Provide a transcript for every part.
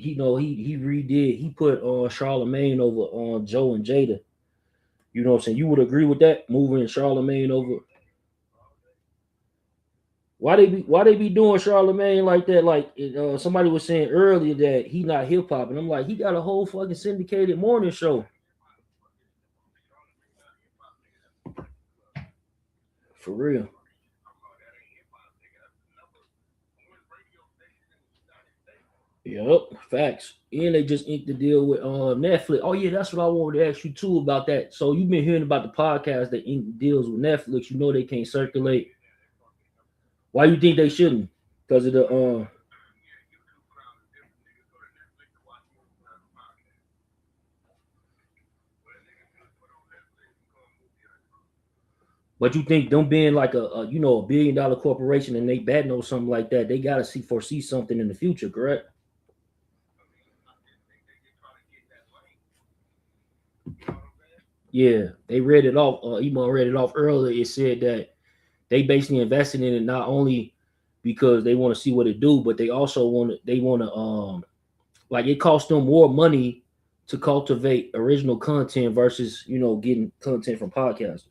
he redid. He put Charlemagne over Joe and Jada. You know what I'm saying? You would agree with that, moving Charlemagne over. Why they be doing Charlemagne like that? Like somebody was saying earlier that he not hip hop, and I'm like, he got a whole fucking syndicated morning show for real. Yep, facts. And they just inked the deal with Netflix. Oh yeah, that's what I wanted to ask you too about that. So you've been hearing about the podcast that ink deals with Netflix. You know they can't circulate. Why you think they shouldn't? Because of the but you think them being like a $1 billion corporation and they betting on something like that, they gotta foresee something in the future, correct? Yeah, they read it off. Emo read it off earlier. It said that they basically invested in it not only because they want to see what it do, but they also want to like it costs them more money to cultivate original content versus getting content from podcasters.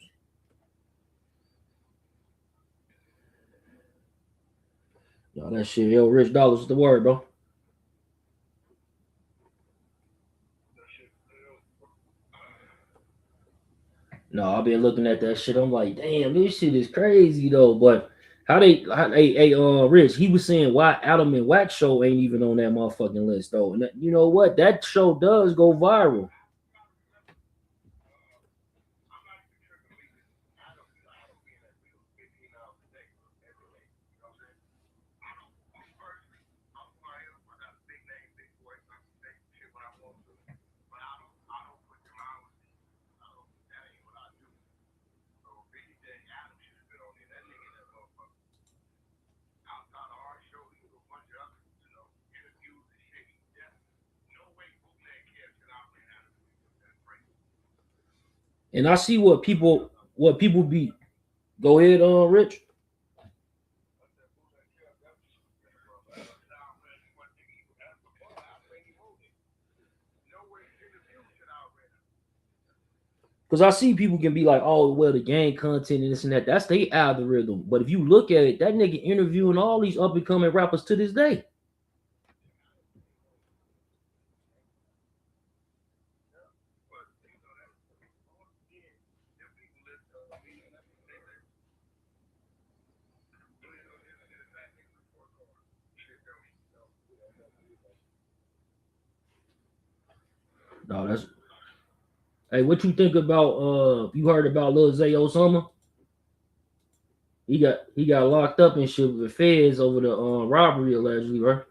Yo, that shit, yo, rich dollars is the word, bro. No, I've been looking at that shit. I'm like, damn, this shit is crazy though. But Rich, he was saying why Adam and Wax show ain't even on that motherfucking list though. And you know what? That show does go viral. And I see what people be. Go ahead, Rich. Because I see people can be like, oh, well, the gang content and this and that. That's their algorithm. But if you look at it, that nigga interviewing all these up and coming rappers to this day. No, that's hey, what you think about you heard about Lil Zay Osama? He got locked up and shit with the feds over the robbery allegedly, right?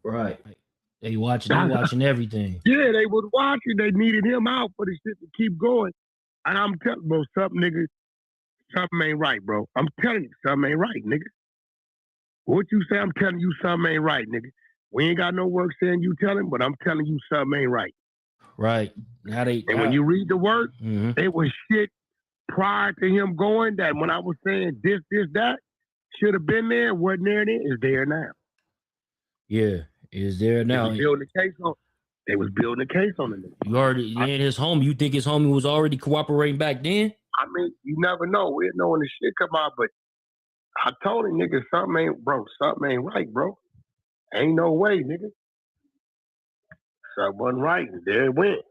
Right. They watching everything. Yeah, they was watching. They needed him out for the shit to keep going. And I'm telling, bro, something, nigga, something ain't right, bro. I'm telling you, something ain't right, nigga. What you say, I'm telling you, something ain't right, nigga. We ain't got no work saying you telling, but I'm telling you, something ain't right. Right. Now they And when you read the work, Mhm. it was shit prior to him going that when I was saying this, that, should have been there, wasn't there then, is there now. Yeah, is there They now? was building a case on. They was building a case on the nigga. You already and his homie. You think his homie was already cooperating back then? I mean, you never know. We know when the shit come out, but I told him, nigga, something ain't right, bro. Ain't no way, nigga. Something wasn't right. And there it went.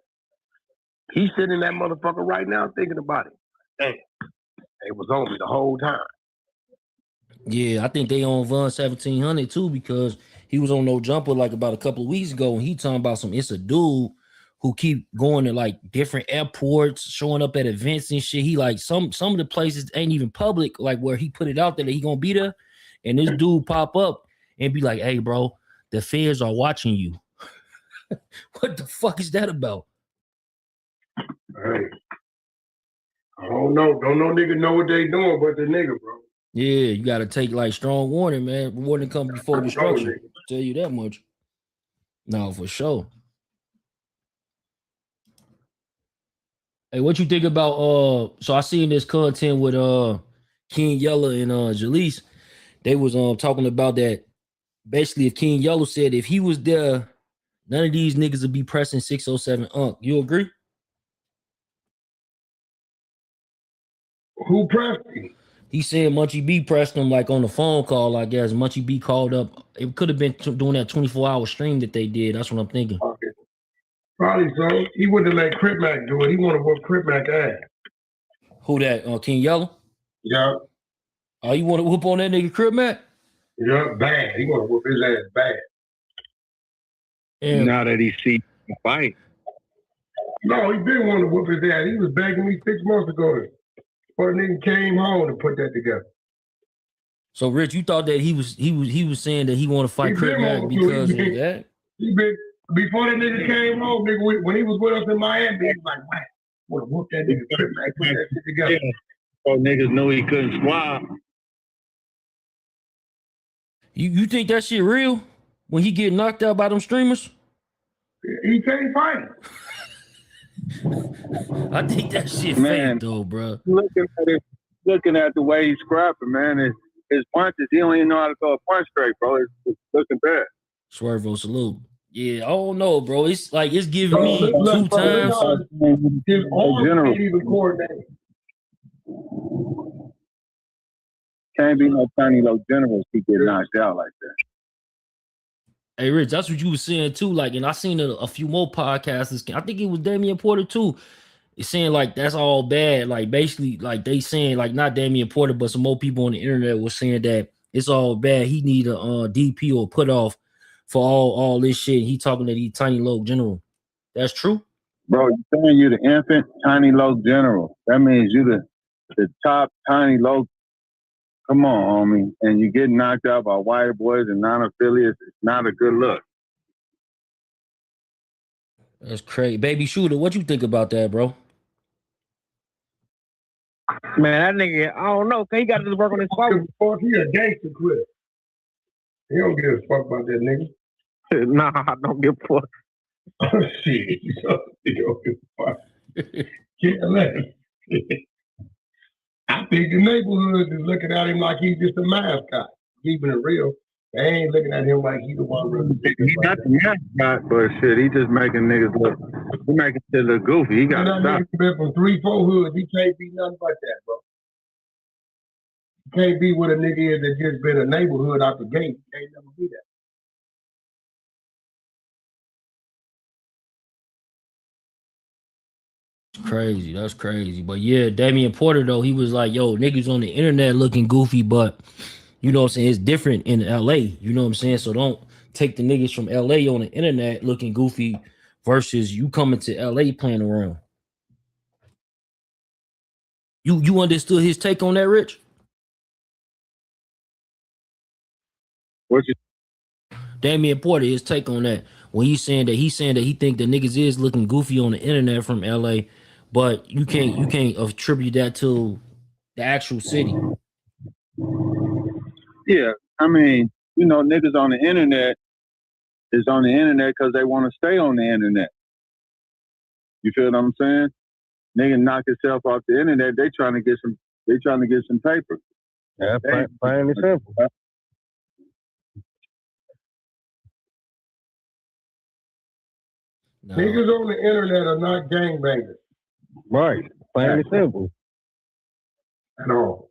He's sitting in that motherfucker right now thinking about it. Damn, it was on me the whole time. Yeah, I think they on Von 1700 too because he was on No Jumper like about a couple of weeks ago and he talking about it's a dude who keep going to like different airports, showing up at events and shit. He like some of the places ain't even public, like where he put it out there that he gonna be there, and this dude pop up and be like, "Hey, bro, the feds are watching you." What the fuck is that about? Hey, I don't know. Don't no nigga know what they doing, but the nigga, bro. Yeah, you got to take like strong warning, man. Warning comes before destruction. Tell you that much. No, for sure. Hey, what you think about so I seen this content with King Yella and Jaleese. They was talking about that basically if King Yellow said if he was there, none of these niggas would be pressing 607 Unk. You agree? Who pressed him? He said Munchie B pressed him like on the phone call, I guess. Munchie B called up. It could have been doing that 24-hour stream that they did. That's what I'm thinking. Okay. Probably so. He wouldn't have let Crip Mac do it. He wanted to whoop Crip Mac ass. Who that? King Yellow? Yeah. Oh, you want to whoop on that nigga Crip Mac? Yeah, bad. He want to whoop his ass bad. And now that he see the fight. No, he been wanting to whoop his ass. He was begging me 6 months ago. But the nigga came home and put that together. so Rich, you thought that he was saying that he want to fight Crip Mac because of that? He been before that nigga came home, nigga, when he was with us in Miami, he was like, man, I want to whoop that nigga Crip Mac, put that shit together. Yeah. So niggas knew he couldn't swap. You think that shit real? When he get knocked out by them streamers? He can't fight. I think that shit Man, fake though, bro. Looking at the way he's scrapping, man, his punches, he don't even know how to throw a punch straight, bro. It's looking bad. Swervo, salute. Yeah, I don't know, bro. It's like it's giving me two times. His arm can't even coordinate. Can't be no tiny little generals he get knocked out like that. Hey, Rich, that's what you were saying too. Like, and I seen a few more podcasts. I think it was Damian Porter too. It's saying like that's all bad. Like basically, like they saying like not Damian Porter, but some more people on the internet was saying that it's all bad. He need a DP or put off for all this shit. He talking to these tiny low general. That's true, bro. You saying you the infant tiny low general? That means you the top tiny low. Come on, homie. And you get knocked out by white boys and non-affiliates. It's not a good look. That's crazy. Baby Shooter, what you think about that, bro? Man, that nigga, I don't know. He got to work on his phone. He a gangster quit. He don't give a fuck about that nigga. Nah, I don't give a fuck. Oh, shit. He don't give a fuck. Can't let him. I think the neighborhood is looking at him like he's just a mascot. Keeping it real. They ain't looking at him like he's the one really. He's not the mascot, but shit, he just making niggas look. He making shit look goofy. He got to stop. Nigga been from 3-4 hoods. He can't be nothing but that, bro. He can't be what a nigga is that just been a neighborhood out the gate. He can't never be that. Crazy. That's crazy. But yeah, Damian Porter, though, he was like, yo, niggas on the internet looking goofy, but you know what I'm saying? It's different in LA. You know what I'm saying? So don't take the niggas from LA on the internet looking goofy versus you coming to LA playing around. You understood his take on that, Rich? What's your Damian Porter, his take on that. When he's saying that he think the niggas is looking goofy on the internet from LA, but you can't attribute that to the actual city. Yeah, I mean, you know, niggas on the internet is on the internet because they want to stay on the internet. You feel what I'm saying? Nigga knock himself off the internet. They trying to get some paper. Yeah, plain and simple. No. Niggas on the internet are not gangbangers. Right. Plain and simple. At all.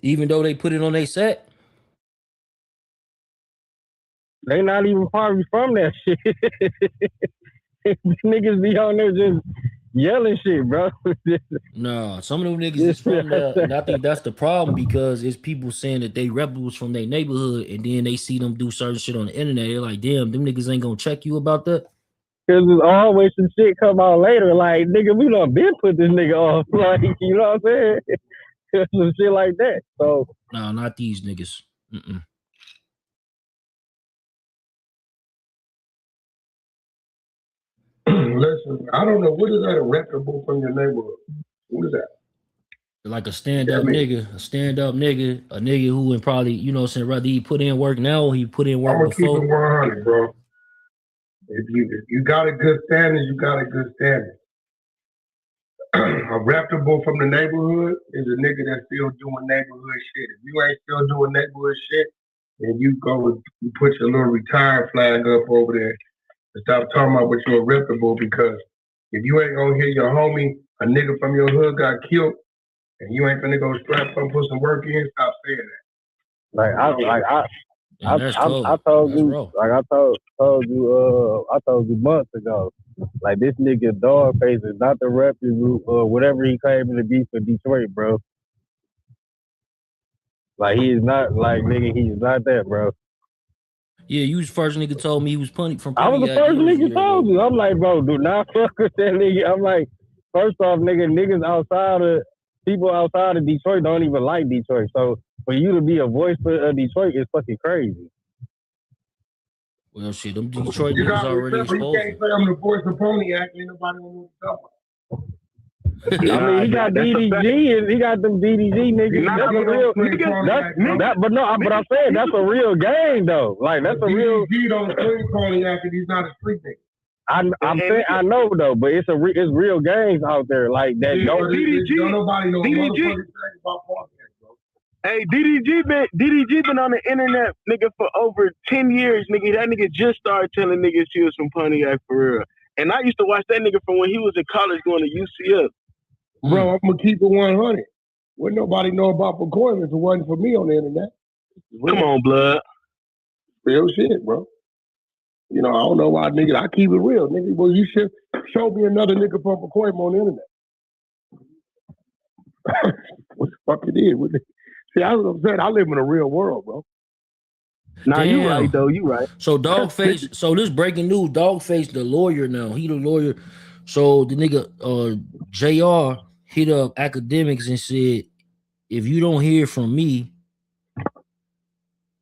Even though they put it on their set. They not even probably from that shit. Niggas be on there just yelling shit, bro. No, some of them niggas is from there, and I think that's the problem because it's people saying that they rebels from their neighborhood, and then they see them do certain shit on the internet. They're like, damn, them niggas ain't gonna check you about that. Cause there's always some shit come out later, like, nigga, we done been put this nigga off. Like, you know what I'm saying? Some shit like that. So No, not these niggas. Mm-mm. Listen, I don't know what is that, a reputable from your neighborhood. What is that? Like a stand-up nigga, a nigga who would probably, you know, saying rather he put in work now or he put in work I'm gonna before. keep it 100, bro. If you got a good standard, you got a good standard. A reputable from the neighborhood is a nigga that's still doing neighborhood shit. If you ain't still doing neighborhood shit, then you put your little retired flag up over there and stop talking about what you're reputable, because if you ain't gonna hear your homie, a nigga from your hood got killed, and you ain't gonna go strap up, put some work in, stop saying that. I told you months ago, like this nigga Dogface is not the rep or whatever he claiming to be for Detroit, bro. Like he is not, like nigga, he's not that, bro. Yeah, you was the first nigga told me he was from Pontiac. I was the first nigga told you. I'm like, bro, do not fuck with that nigga. I'm like, first off, niggas people outside of Detroit don't even like Detroit. So for you to be a voice for Detroit is fucking crazy. Well, shit, them Detroit niggas already exposed. You can't say I'm the voice of Pontiac, ain't nobody want to talk about. I mean, he got DDG and he got them DDG niggas. That's a real nigga. But I'm saying that's a real game though. Like that's a real. DDG don't swing Pontiac and he's not a street nigga. I'm saying I know though, but it's real games out there like that. Yeah, don't nobody know DDG about Pontiac, bro. Hey, DDG been on the internet, nigga, for over 10 years, nigga. That nigga just started telling niggas he was from Pontiac for real. And I used to watch that nigga from when he was in college going to UCF. Bro, I'm gonna keep it 100. Wouldn't nobody know about McCoy if it wasn't for me on the internet. Come on, blood. Real shit, bro. You know, I don't know why, nigga. I keep it real, nigga. Well, you should show me another nigga from McCoy on the internet. What the fuck it is? See, I was upset. I live in a real world, bro. Nah, you right, though. You right. So Dogface, so this breaking news, Dogface, the lawyer now. He the lawyer. So the nigga JR hit up academics and said, if you don't hear from me,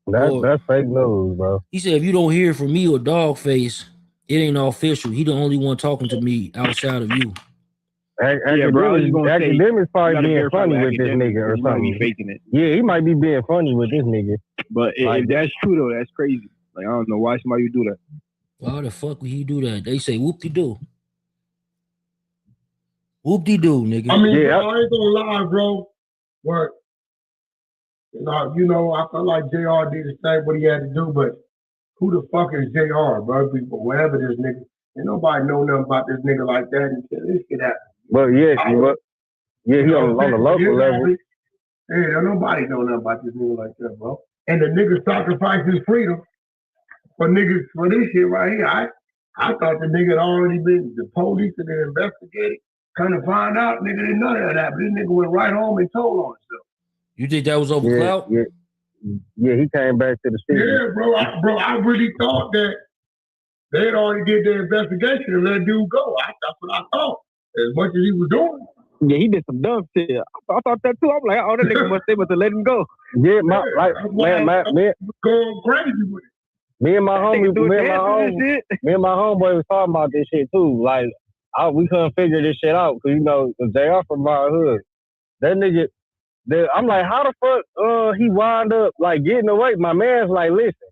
that's fake news, bro. He said, if you don't hear from me or Dogface, it ain't official. He the only one talking to me outside of you. Academics probably being funny with this nigga or something. Faking it. Yeah, he might be being funny with this nigga. But if that's true though, that's crazy. Like I don't know why somebody would do that. Why the fuck would he do that? They say whoop-de-doo. Whoop-de-doo, nigga. I mean, bro, I ain't gonna lie, bro. But you know, I feel like JR did the same what he had to do, but who the fuck is JR, bro? People, whatever this nigga. Ain't nobody know nothing about this nigga like that until this shit happen. But he on the local level. Yeah, nobody know nothing about this nigga like that, bro. And the nigga sacrificed his freedom for niggas for this shit right here. I thought the nigga had already been, the police had been investigated. Kind of find out, nigga didn't know that, but this nigga went right home and told on himself. You think that was over clout? Yeah, he came back to the city. Yeah, bro, I really thought that they had already did their investigation and let dude go. That's what I thought. As much as he was doing. Yeah, he did some dumb shit. I thought that too. I'm like, oh, that nigga must let him go. Yeah, going crazy with it. Me and my homeboy was talking about this shit too. Like, we couldn't figure this shit out because, you know, JR from our hood. That nigga, I'm like, how the fuck he wound up, like, getting away? My man's like, listen,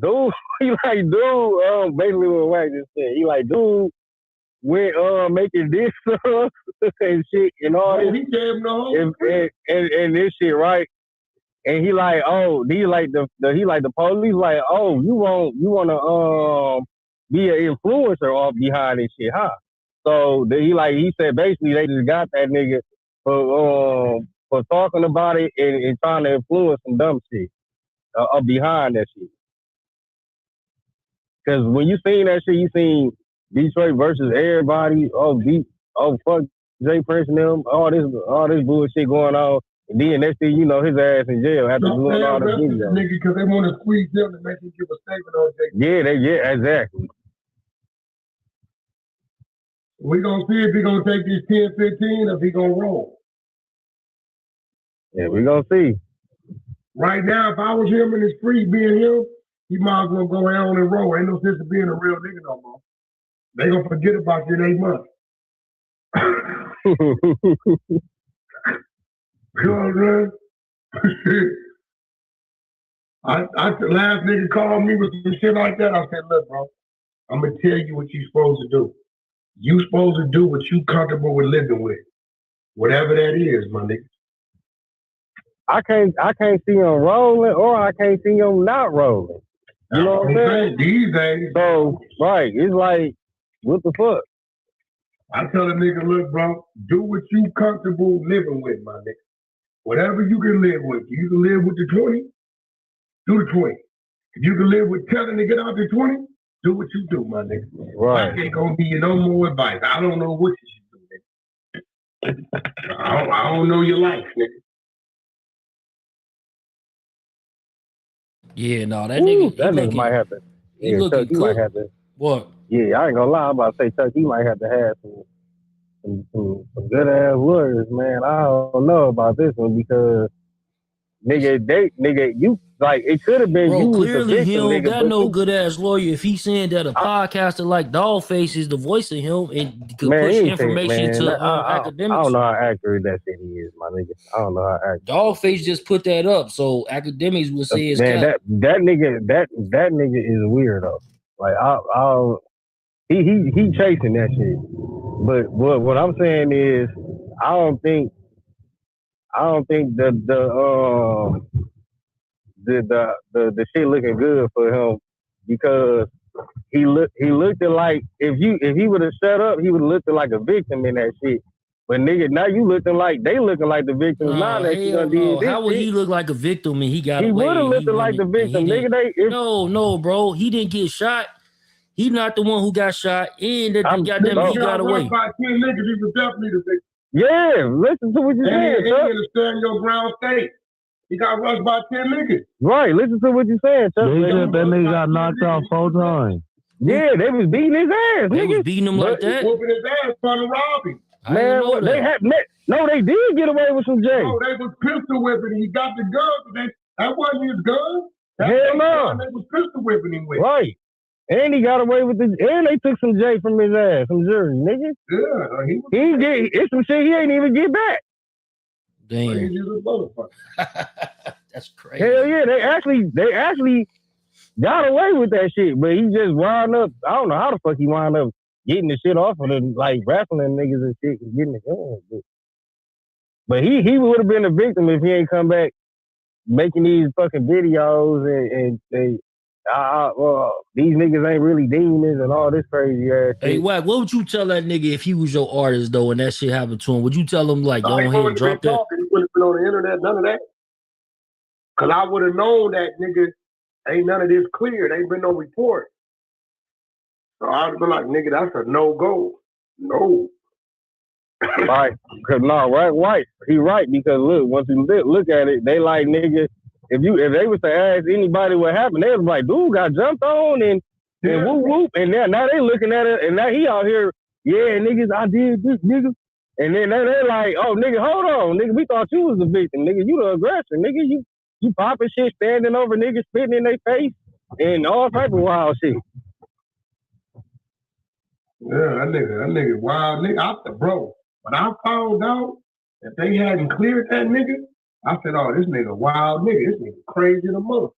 dude, basically what Wack just said. He like, dude, went making this stuff and shit and all this. He gave him the whole and this shit, right? And he like, oh, he like the police like, oh, you wanna be an influencer off behind this shit, huh? So he said basically they just got that nigga for talking about it and trying to influence some dumb shit behind that shit. Cause when you seen that shit, you seen Detroit versus everybody. Fuck Jay Prince and them. All this bullshit going on. And then next thing you know, his ass in jail after doing all this videos. Nigga, because they want to squeeze them to make him give a statement on Jay. Yeah, exactly. We gonna see if he gonna take this 10-15 or if he gonna roll. Yeah, we gonna see. Right now, if I was him in the street being him, he might as well go out on and roll. Ain't no sense of being a real nigga no more. They gonna forget about you in 8 months. You know what I'm saying? The last nigga called me with some shit like that. I said, look, bro, I'm gonna tell you what you supposed to do. You supposed to do what you comfortable with living with. Whatever that is, my nigga. I can't see him rolling or I can't see him not rolling. You know what I'm saying? These days. So, right, it's like, what the fuck? I tell a nigga, look, bro, do what you comfortable living with, my nigga. Whatever you can live with. You can live with the 20, do the 20. If you can live with telling to get out the 20, do what you do, my nigga. Right. I ain't gonna give you no more advice. I don't know what you should do, nigga. I don't know your life, nigga. Yeah, no, that nigga might have to. He looking Chuck, might have to. What? Yeah, I ain't gonna lie. I'm about to say, Chuck, he might have to have some good ass lawyers, man. I don't know about this one because nigga, you like it could have been Bro, you was the clearly victim, he don't nigga, got no good ass lawyer. If he's saying that a podcaster like Dollface is the voice of him and could push information to academics. I don't know how accurate that shit is, my nigga. I don't know how accurate. Dollface just put that up, so academics would say it's man. cap. That nigga is a weirdo. Like he chasing that shit. But what I'm saying is, I don't think the shit looking good for him because he looked like if he would have shut up, he would have looked like a victim in that shit. But nigga, now you looking like they looking like the victims. How would he look like a victim and he got away? He would have looked like the victim, nigga. No, bro, he didn't get shot. He not the one who got shot, and that he got away. By 10 niggas, he was definitely the victim. Yeah, listen to what you're saying. He didn't stand your ground state. He got rushed by 10 niggas. Right, listen to what you're saying, Chuck. That nigga got knocked out 4 times. Yeah, they was beating his ass. They was beating him like that. Whooping his ass trying to rob him. Man, they did get away with some J. No, they was pistol whipping him. He got the gun, but that wasn't his gun. Hell no. They was pistol whipping him with. Right. And he got away with and they took some J from his ass, some jury, nigga. Yeah, it's some shit he ain't even get back. Damn. That's crazy. Hell yeah, they actually got away with that shit, but he just wound up. I don't know how the fuck he wound up getting the shit off of them, like wrestling niggas and shit, and getting the gun. But he would have been a victim if he ain't come back making these fucking videos and these niggas ain't really demons and all this crazy ass shit. Hey, Wack, what would you tell that nigga if he was your artist though and that shit happened to him? Would you tell him like, go ahead and drop that? He wouldn't have been on the internet, none of that. Cause I would have known that nigga ain't none of this clear. There ain't been no report. So I would have been like, nigga, that's a no-go. No. Right. Cause right. He right, because look, once you look at it, they like, nigga, if they was to ask anybody what happened, they was like, dude got jumped on and whoop whoop, and now they looking at it, and now he out here, yeah, niggas, I did this, nigga, and then they're like, oh, nigga, hold on, nigga, we thought you was the victim, nigga, you the aggressor, nigga, you popping shit, standing over niggas, spitting in their face, and all type of wild shit. Yeah, that nigga wild nigga. Bro, when I found out that they hadn't cleared that nigga, I said, oh, this nigga wild nigga. This nigga crazy in the mother.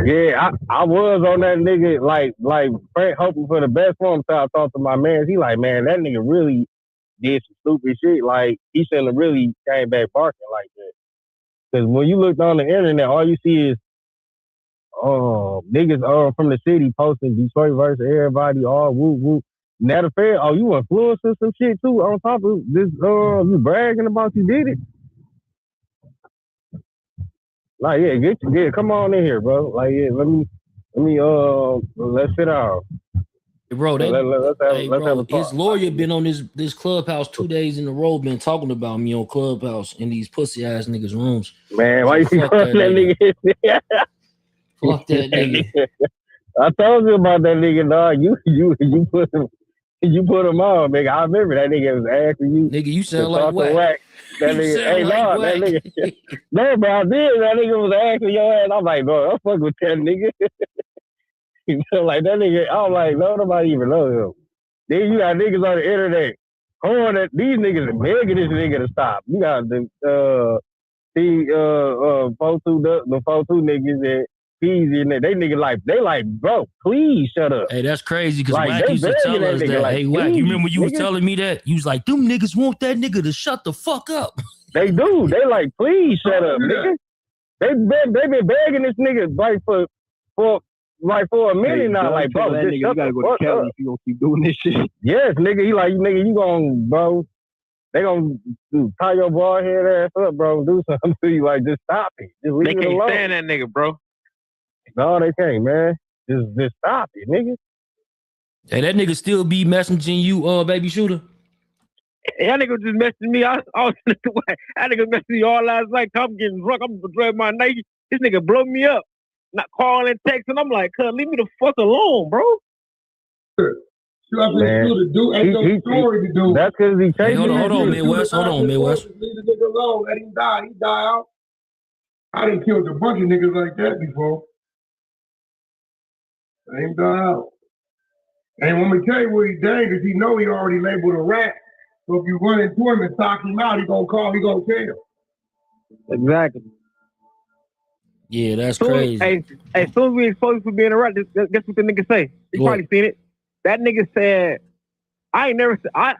Yeah, I was on that nigga, like hoping for the best for him. So I talked to my man. He like, man, that nigga really did some stupid shit. Like, he shouldn't have really came back barking like that. Because when you look on the internet, all you see is niggas from the city posting Detroit versus everybody, all whoop whoop. Not a fair. Oh, you influencing some shit too on top of this. You bragging about you did it. Like, yeah, come on in here, bro. Like, yeah, let me, let's sit down. Bro, let's have a talk. His lawyer been on this Clubhouse 2 days in a row, been talking about me on Clubhouse in these pussy ass niggas' rooms. Man, why you keep calling that nigga? Fuck that nigga. I told you about that nigga, dog. You put him on, nigga. I remember that nigga was asking you. Nigga, you sound like Wack. That nigga, hey, no, that nigga. No, but I did. That nigga was asking your ass. I'm like, bro, don't fuck with that nigga. You know, like that nigga. I'm like, no, nobody even know him. Then you got niggas on the internet calling that these niggas are begging this nigga to stop. You got the 4-2 niggas that Easy and they nigga they like, bro, please shut up. Hey, that's crazy because Like, Wack they used to tell begging us that that. nigga, like, Hey, Wack, you remember you was nigga? telling me that? You was like, them niggas want that nigga to shut the fuck up. They do. They like, please shut up, nigga. They been begging this nigga like for a minute now. Like, bro, that just nigga, shut you gotta the go fuck to Cali up. if you gonna keep doing this shit. Yes, nigga. He like, nigga, you gon', bro. They gonna tie your bald head ass up, bro, and do something to you. Like, just stop it. Just leave it alone. They can't stand that nigga, bro. No, they can't, man. Just stop it, nigga. Hey, that nigga still be messaging you, baby shooter. That nigga just messaging me. I was that nigga messaging me all last night. I'm getting drunk. I'm driving my night. This nigga blow me up. Not calling, texting. I'm like, cuz, leave me the fuck alone, bro. Man, ain't no story to do. That's because he Hey, chasing. hold on, Midwest. Hold on, Midwest. Leave the nigga alone. Let him die. He die out. I done killed a bunch of niggas like that before. Let him die out. And when we tell you what he dangerous, he know he already labeled a rat. So if you run into him and sock him out, he gonna call, he gonna tell. Exactly. Yeah, that's crazy. Hey, as soon as we exposed for being a rat, guess what the nigga say? You probably seen it. That nigga said, I ain't never said I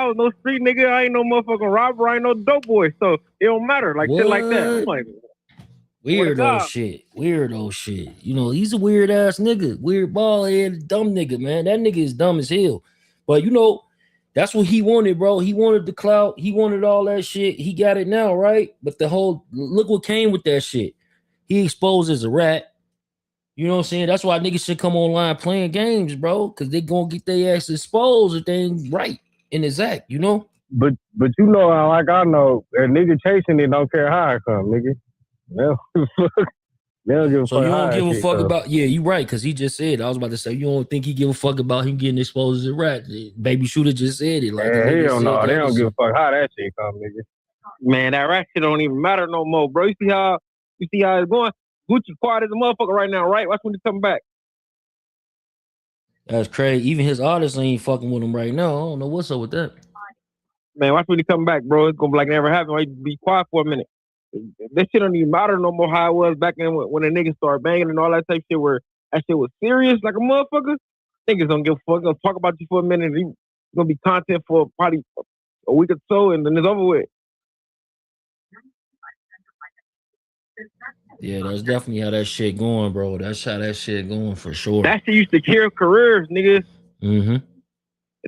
was no street nigga. I ain't no motherfucking robber. I ain't no dope boy. So it don't matter. Like shit like that. I'm like, Weirdo shit. You know, he's a weird ass nigga. Weird bald head, dumb nigga, man. That nigga is dumb as hell. But you know, that's what he wanted, bro. He wanted the clout. He wanted all that shit. He got it now, right? But the whole look what came with that shit. He exposed as a rat. You know what I'm saying? That's why niggas should come online playing games, bro. Cause they gonna get their ass exposed if they ain't right in his act, you know? But you know, like I know, a nigga chasing it don't care how it come, nigga. They don't give a fuck. So you don't give a fuck come. about, yeah, you right, because he just said, I was about to say, you don't think he give a fuck about him getting exposed as a rat. Baby Shooter just said it. Like, hell no, they don't give a fuck how that shit come, nigga. Man, that rat shit don't even matter no more, bro. You see how it's going? Gucci quiet as a motherfucker right now, right? Watch when he come back. That's crazy. Even his artists ain't fucking with him right now. I don't know what's up with that. Man, watch when he come back, bro. It's gonna be like never happened. Right? Be quiet for a minute. That shit don't even matter no more how it was back then when the niggas started banging and all that type shit where that shit was serious like a motherfucker. Niggas don't give a fuck. They'll talk about you for a minute. It's gonna be content for probably a week or so and then it's over with. Yeah, that's definitely how that shit going, bro. That's how that shit going for sure. That shit used to kill careers, niggas. Mm-hmm.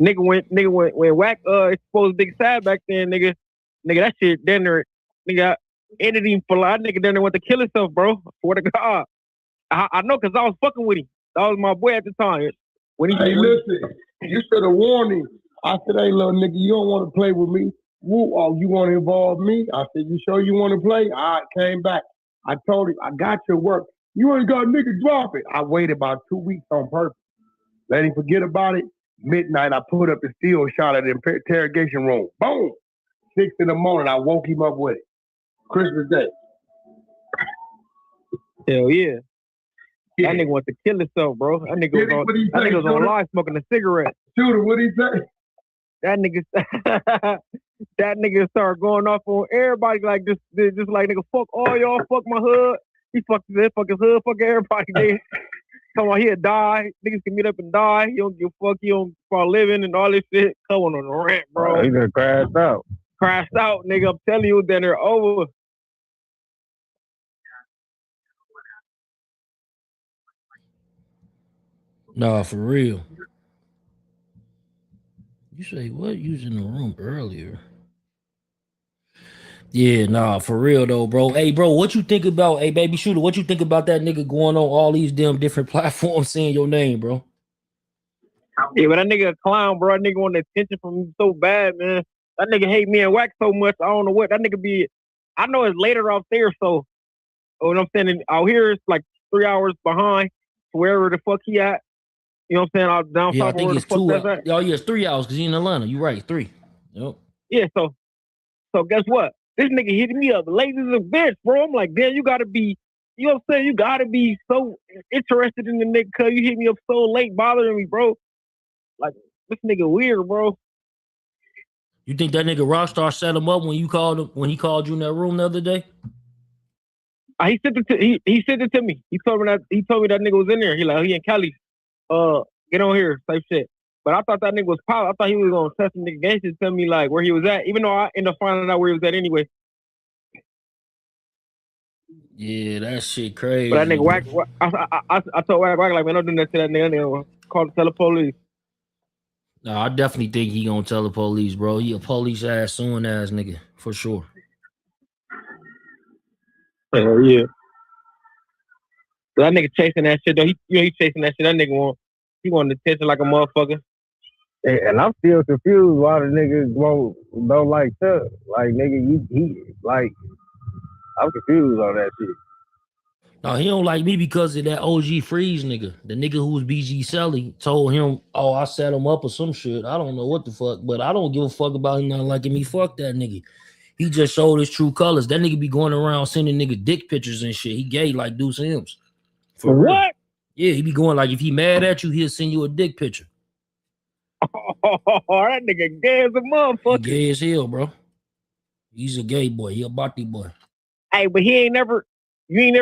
Nigga when Wack exposed Big Sad back then, nigga that shit then there, nigga ended him for life. Nigga then there went to kill himself, bro. Swear to God. I know because I was fucking with him. That was my boy at the time. Listen, you should have warned him. I said, hey, little nigga, you don't want to play with me. Woo, oh, you want to involve me? I said, you sure you want to play? All right, came back. I told him, I got your work. You ain't got nigga drop it. I waited about 2 weeks on purpose. Let him forget about it. Midnight, I put up the steel shot at the interrogation room. Boom. 6 in the morning, I woke him up with it. Christmas Day. Hell yeah. That nigga went to kill himself, bro. That nigga was on live smoking a cigarette. Shooter, what'd he say? That nigga started going off on everybody like this just like nigga, fuck all y'all, fuck my hood. He fuck his hood, fuck everybody. Come on, he'll die. Niggas can meet up and die. He don't give a fuck. He don't for a living and all this shit. Come on the rant, bro. He just crashed out. Crashed out, nigga. I'm telling you, then they're over. Nah, for real. You say what? You was in the room earlier. Yeah, nah, for real though, bro. Hey, bro, what you think about, hey, Baby Shooter, what you think about that nigga going on all these damn different platforms saying your name, bro? Yeah, but that nigga a clown, bro. That nigga want attention from me so bad, man. That nigga hate me and Wack so much. I don't know what. That nigga be, I know it's later out there, so, you know what I'm saying? Out here, it's like 3 hours behind wherever the fuck he at. You know what I'm saying? Out down Yeah, south. I think it's 2 hours. Oh, yeah, it's 3 hours because he's in Atlanta. You right, 3. Yep. Yeah, so guess what? This nigga hitting me up, lazy as a bitch, bro. I'm like, damn, you gotta be, you know what I'm saying? You gotta be so interested in the nigga, cause you hit me up so late, bothering me, bro. Like, This nigga weird, bro. You think that nigga Rockstar set him up when he called you in that room the other day? He sent it to me. He told me that nigga was in there. He in Cali. Get on here, type shit. But I thought that nigga was pop. I thought he was gonna test some nigga gangster, tell me like where he was at. Even though I ended up finding out where he was at anyway. Yeah, that shit crazy. But that nigga Wack, I told Wack like, man, don't do that to that nigga. That nigga tell the police. No, I definitely think he gonna tell the police, bro. He a police ass, suing ass nigga for sure. Hell yeah. That nigga chasing that shit though. He chasing that shit. That nigga want attention like a motherfucker. And I'm still confused why the niggas don't like Chuck. Like nigga, he like I'm confused on that shit. No, he don't like me because of that OG Freeze nigga. The nigga who was BG Selly told him, oh, I set him up or some shit. I don't know what the fuck, but I don't give a fuck about him not liking me. Fuck that nigga. He just showed his true colors. That nigga be going around sending nigga dick pictures and shit. He gay like Deuce Sims. For what? Real. Yeah, he be going like, if he mad at you, he'll send you a dick picture. Oh, that nigga gay as a motherfucker. He gay as hell, bro. He's a gay boy. He a body boy. Hey, but you ain't never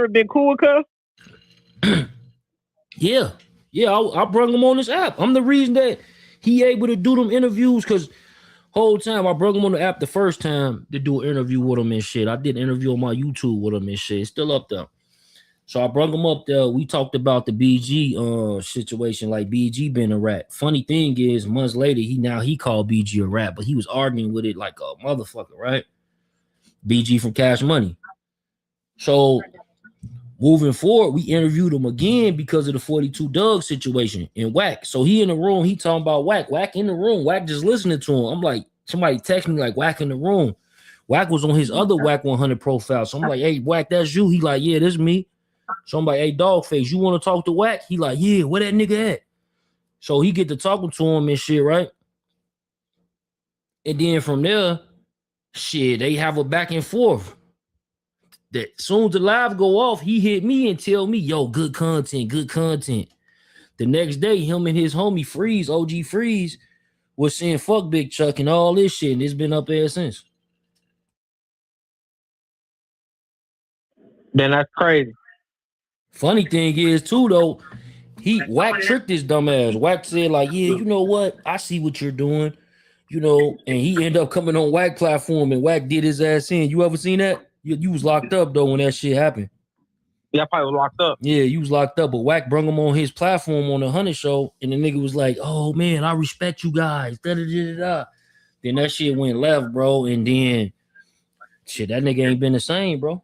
been cool with cuz? Yeah. I brought him on this app. I'm the reason that he able to do them interviews because whole time I brought him on the app the first time to do an interview with him and shit. I did an interview on my YouTube with him and shit. It's still up there. So I brought him up there. We talked about the BG situation, like BG being a rat. Funny thing is, months later, he called BG a rat, but he was arguing with it like a motherfucker, right? BG from Cash Money. So moving forward, we interviewed him again because of the 42 Doug situation and Wack. So he in the room, he talking about Wack. Wack in the room. Wack just listening to him. I'm like, somebody text me like Wack in the room. Wack was on his other Wack 100 profile. So I'm like, hey, Wack, that's you. He like, yeah, this me. So I'm like, hey, Dogface, you want to talk to Wack? He like, yeah, where that nigga at? So he get to talking to him and shit, right? And then from there, shit, they have a back and forth. That soon as the live go off, he hit me and tell me, yo, good content. The next day, him and his homie Freeze, OG Freeze, was saying fuck Big Chuck and all this shit, and it's been up ever since. Then that's crazy. Funny thing is, too, though, Wack tricked his dumb ass. Wack said, like, yeah, you know what? I see what you're doing, you know, and he ended up coming on Wack platform and Wack did his ass in. You ever seen that? You was locked up, though, when that shit happened. Yeah, I probably was locked up. Yeah, you was locked up, but Wack brought him on his platform on the 100 show, and the nigga was like, oh, man, I respect you guys. Da-da-da-da-da. Then that shit went left, bro, and then, shit, that nigga ain't been the same, bro.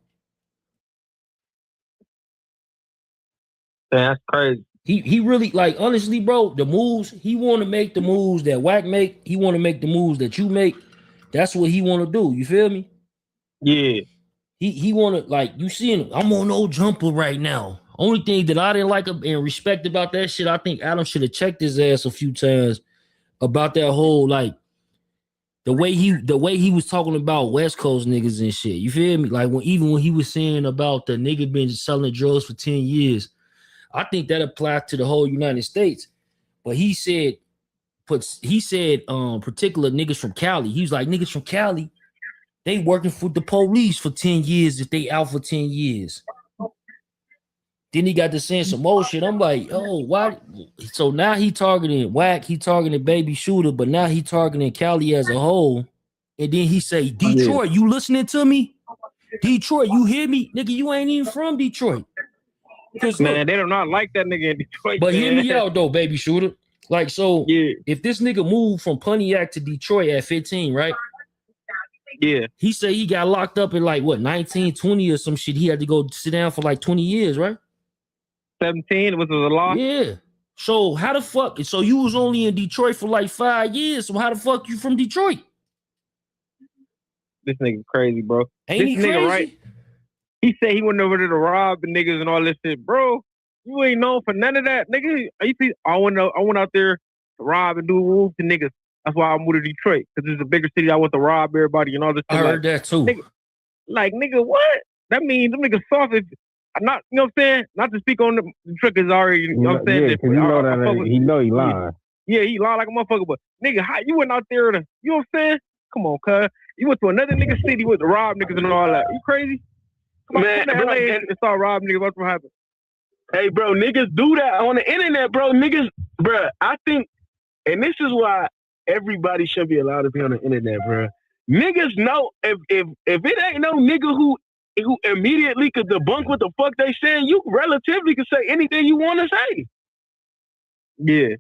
That's crazy. He really, like, honestly, bro, the moves, he want to make the moves that Wack make. He want to make the moves that you make. That's what he want to do. You feel me? Yeah. He want to, like, you seeing, I'm on no jumper right now. Only thing that I didn't like and respect about that shit, I think Adam should have checked his ass a few times about that whole, like, the way he was talking about West Coast niggas and shit. You feel me? Like, even when he was saying about the nigga been selling drugs for 10 years, I think that applies to the whole United States. But he said particular niggas from Cali. He was like, niggas from Cali, they working for the police for 10 years if they out for 10 years. Then he got to saying some more shit. I'm like, oh, why? So now he targeting Wack, he targeting Baby Shooter, but now he targeting Cali as a whole. And then he say, Detroit, you listening to me? Detroit, you hear me? Nigga, you ain't even from Detroit. Man, they do not like that nigga in Detroit. But man. hear me out though, Baby Shooter. Like, so if this nigga moved from Pontiac to Detroit at 15, right? Yeah. He said he got locked up in like what, 19, 20 or some shit. He had to go sit down for like 20 years, right? 17, which was a lot. Yeah. So how the fuck? So you was only in Detroit for like 5 years. So how the fuck you from Detroit? This nigga crazy, bro. Ain't this he nigga crazy? Right? He said he went over there to rob the niggas and all this shit, bro. You ain't known for none of that, nigga. I went out there to rob and do wolves to niggas. That's why I moved to Detroit, because it's a bigger city. I went to rob everybody and all this shit. I heard that too. Nigga, what? That means them niggas soft. If not, you know what I'm saying? Not to speak on the trick is already, you know what I'm saying? Yeah, because you know that he know he lying. Yeah, he lied like a motherfucker, but nigga, how you went out there to, you know what I'm saying? Come on, cuz. You went to another nigga city with the rob niggas and all that. You crazy? Come on, Man, come to bro, LA and- and start robbing niggas. What's gonna happen? Hey, bro, niggas do that on the internet, bro. Niggas, bro, I think, and this is why everybody should be allowed to be on the internet, bro. Niggas know if it ain't no nigga who immediately could debunk what the fuck they saying, you relatively can say anything you want to say. Yeah.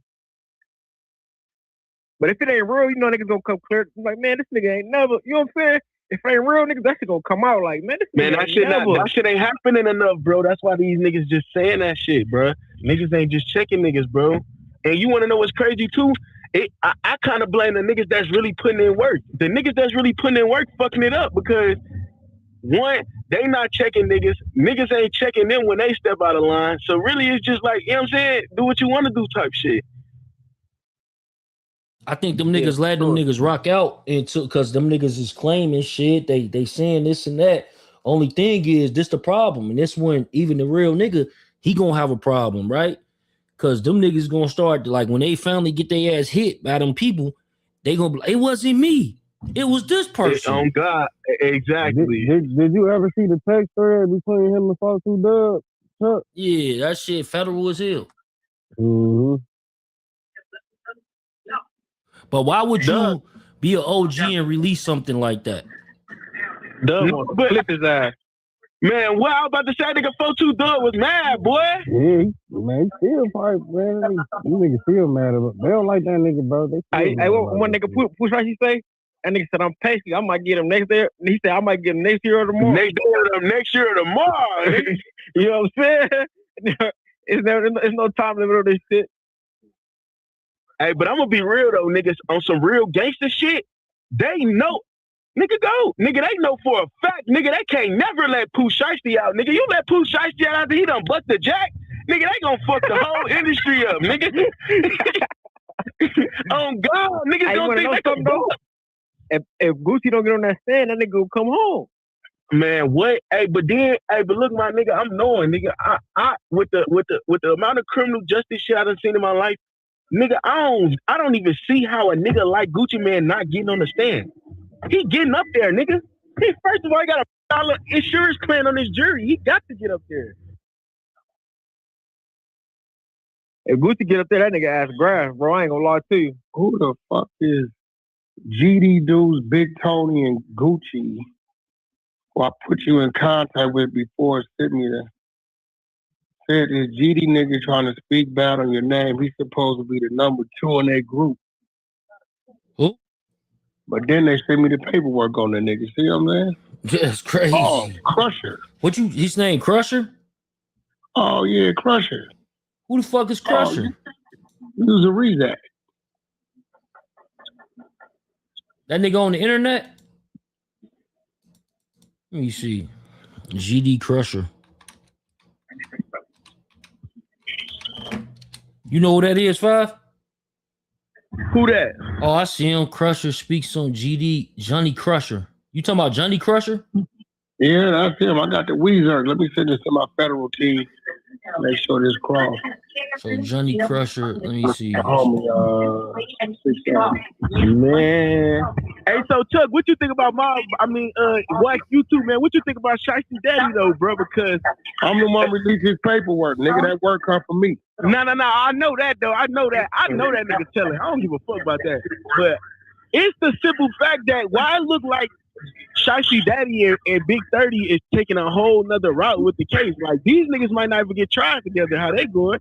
But if it ain't real, you know niggas gonna come clear. Like, man, this nigga ain't never, you know what I'm saying? If it ain't real, niggas, that shit gonna come out like, man, this nigga Man, ain't that shit ain't happening enough, bro. That's why these niggas just saying that shit, bro. Niggas ain't just checking niggas, bro. And you want to know what's crazy too? I kind of blame the niggas that's really putting in work. The niggas that's really putting in work fucking it up because one, they not checking niggas. Niggas ain't checking them when they step out of line. So really, it's just like, you know what I'm saying? Do what you want to do type shit. I think them niggas let them niggas rock out into because them niggas is claiming shit. They saying this and that. Only thing is this the problem, and this when even the real nigga he gonna have a problem, right? Because them niggas gonna start like when they finally get their ass hit by them people, they gonna be like, it wasn't me, it was this person. Oh God, exactly. Did you ever see the text thread between him and folks who dub? Chuck? Yeah, that shit federal as hell. Mm-hmm. But why would you be an OG and release something like that? Dub want to flip his ass. Man, what I was about to say, nigga, 4-2 Dub was mad, boy. Yeah, man, he still probably, man. You niggas still mad about. They don't like that nigga, bro. They Hey, one nigga push right, he say, that nigga said, I'm pasty. I might get him next year. He said, I might get him next year or tomorrow. Next year or tomorrow. You know what I'm saying? It's no time limit on this shit. Hey, but I'm gonna be real though, niggas, on some real gangster shit, they know. Nigga, go. Nigga, they know for a fact, nigga, they can't never let Pooh Shiesty out. Nigga, you let Pooh Shiesty out after he done bust the jack, nigga, they gonna fuck the whole industry up, nigga. Oh, God, niggas Hey, gonna think they something can though? If Gucci don't get on that stand, that nigga will come home. Man, what? Hey, but look, my nigga, I'm knowing, nigga, I with the amount of criminal justice shit I done seen in my life, nigga, I don't even see how a nigga like Gucci Man not getting on the stand. He getting up there, nigga. First of all, he got $1 insurance plan on his jury. He got to get up there. If Gucci get up there, that nigga ass grass, bro. I ain't gonna lie to you. Who the fuck is GD Dudes, Big Tony, and Gucci? Who I put you in contact with before, sent me the said this GD nigga trying to speak bad on your name. He's supposed to be the number 2 in that group. Who? But then they sent me the paperwork on the nigga. See what I'm saying? Yeah, it's crazy. Oh, Crusher. His name Crusher? Oh, yeah, Crusher. Who the fuck is Crusher? He was a Rezak. That nigga on the internet? Let me see. GD Crusher. You know who that is, Five? Who that? Oh, I see him. Crusher speaks on GD. Johnny Crusher. You talking about Johnny Crusher? Yeah, that's him. I got the Weezer. Let me send this to my federal team. Make sure this cross. So Johnny Crusher. Let me see. Homie, Man. Hey, so Chuck, what you think about watch YouTube, man? What you think about Shiesty Daddy though, bro? Because I'm the one released his paperwork. Nigga, that work come from me. No. I know that though. I know that nigga telling. I don't give a fuck about that. But it's the simple fact that why it look like Shiesty Daddy and Big 30 is taking a whole nother route with the case. Like these niggas might not even get tried together. How they going?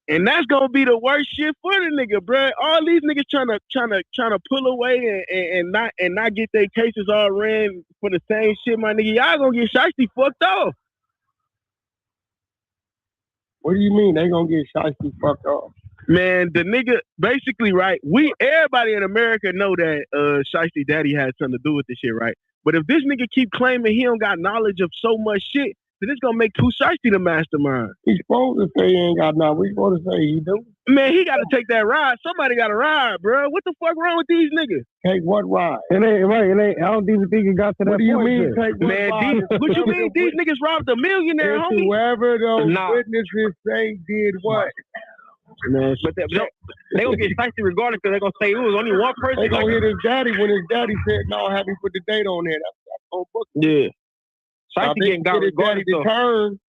And that's gonna be the worst shit for the nigga, bro. All these niggas trying to pull away and not get their cases all ran for the same shit, my nigga. Y'all gonna get Shiesty fucked off. What do you mean they gonna get Shiesty fucked off? Man, the nigga basically, right? Everybody in America know that Shiesty Daddy had something to do with this shit, right? But if this nigga keep claiming he don't got knowledge of so much shit, So this gonna make Too Shiesty the mastermind. He's supposed to say he ain't got nothing. We supposed to say he do. Man, he got to take that ride. Somebody got to ride, bro. What the fuck wrong with these niggas? Take what ride? It ain't right. It ain't. I don't even think it got to that What do you point mean yet. take what Man, ride? what you mean these niggas robbed a millionaire, If homie? whoever those Nah. witnesses say did what? Man, but they gonna get spicy regardless because they gonna say it was only one person. They gonna hit his daddy when his daddy said, no, have me put the date on there. That's on book. Yeah. I Spicy think getting got his daddy regardless though. to turn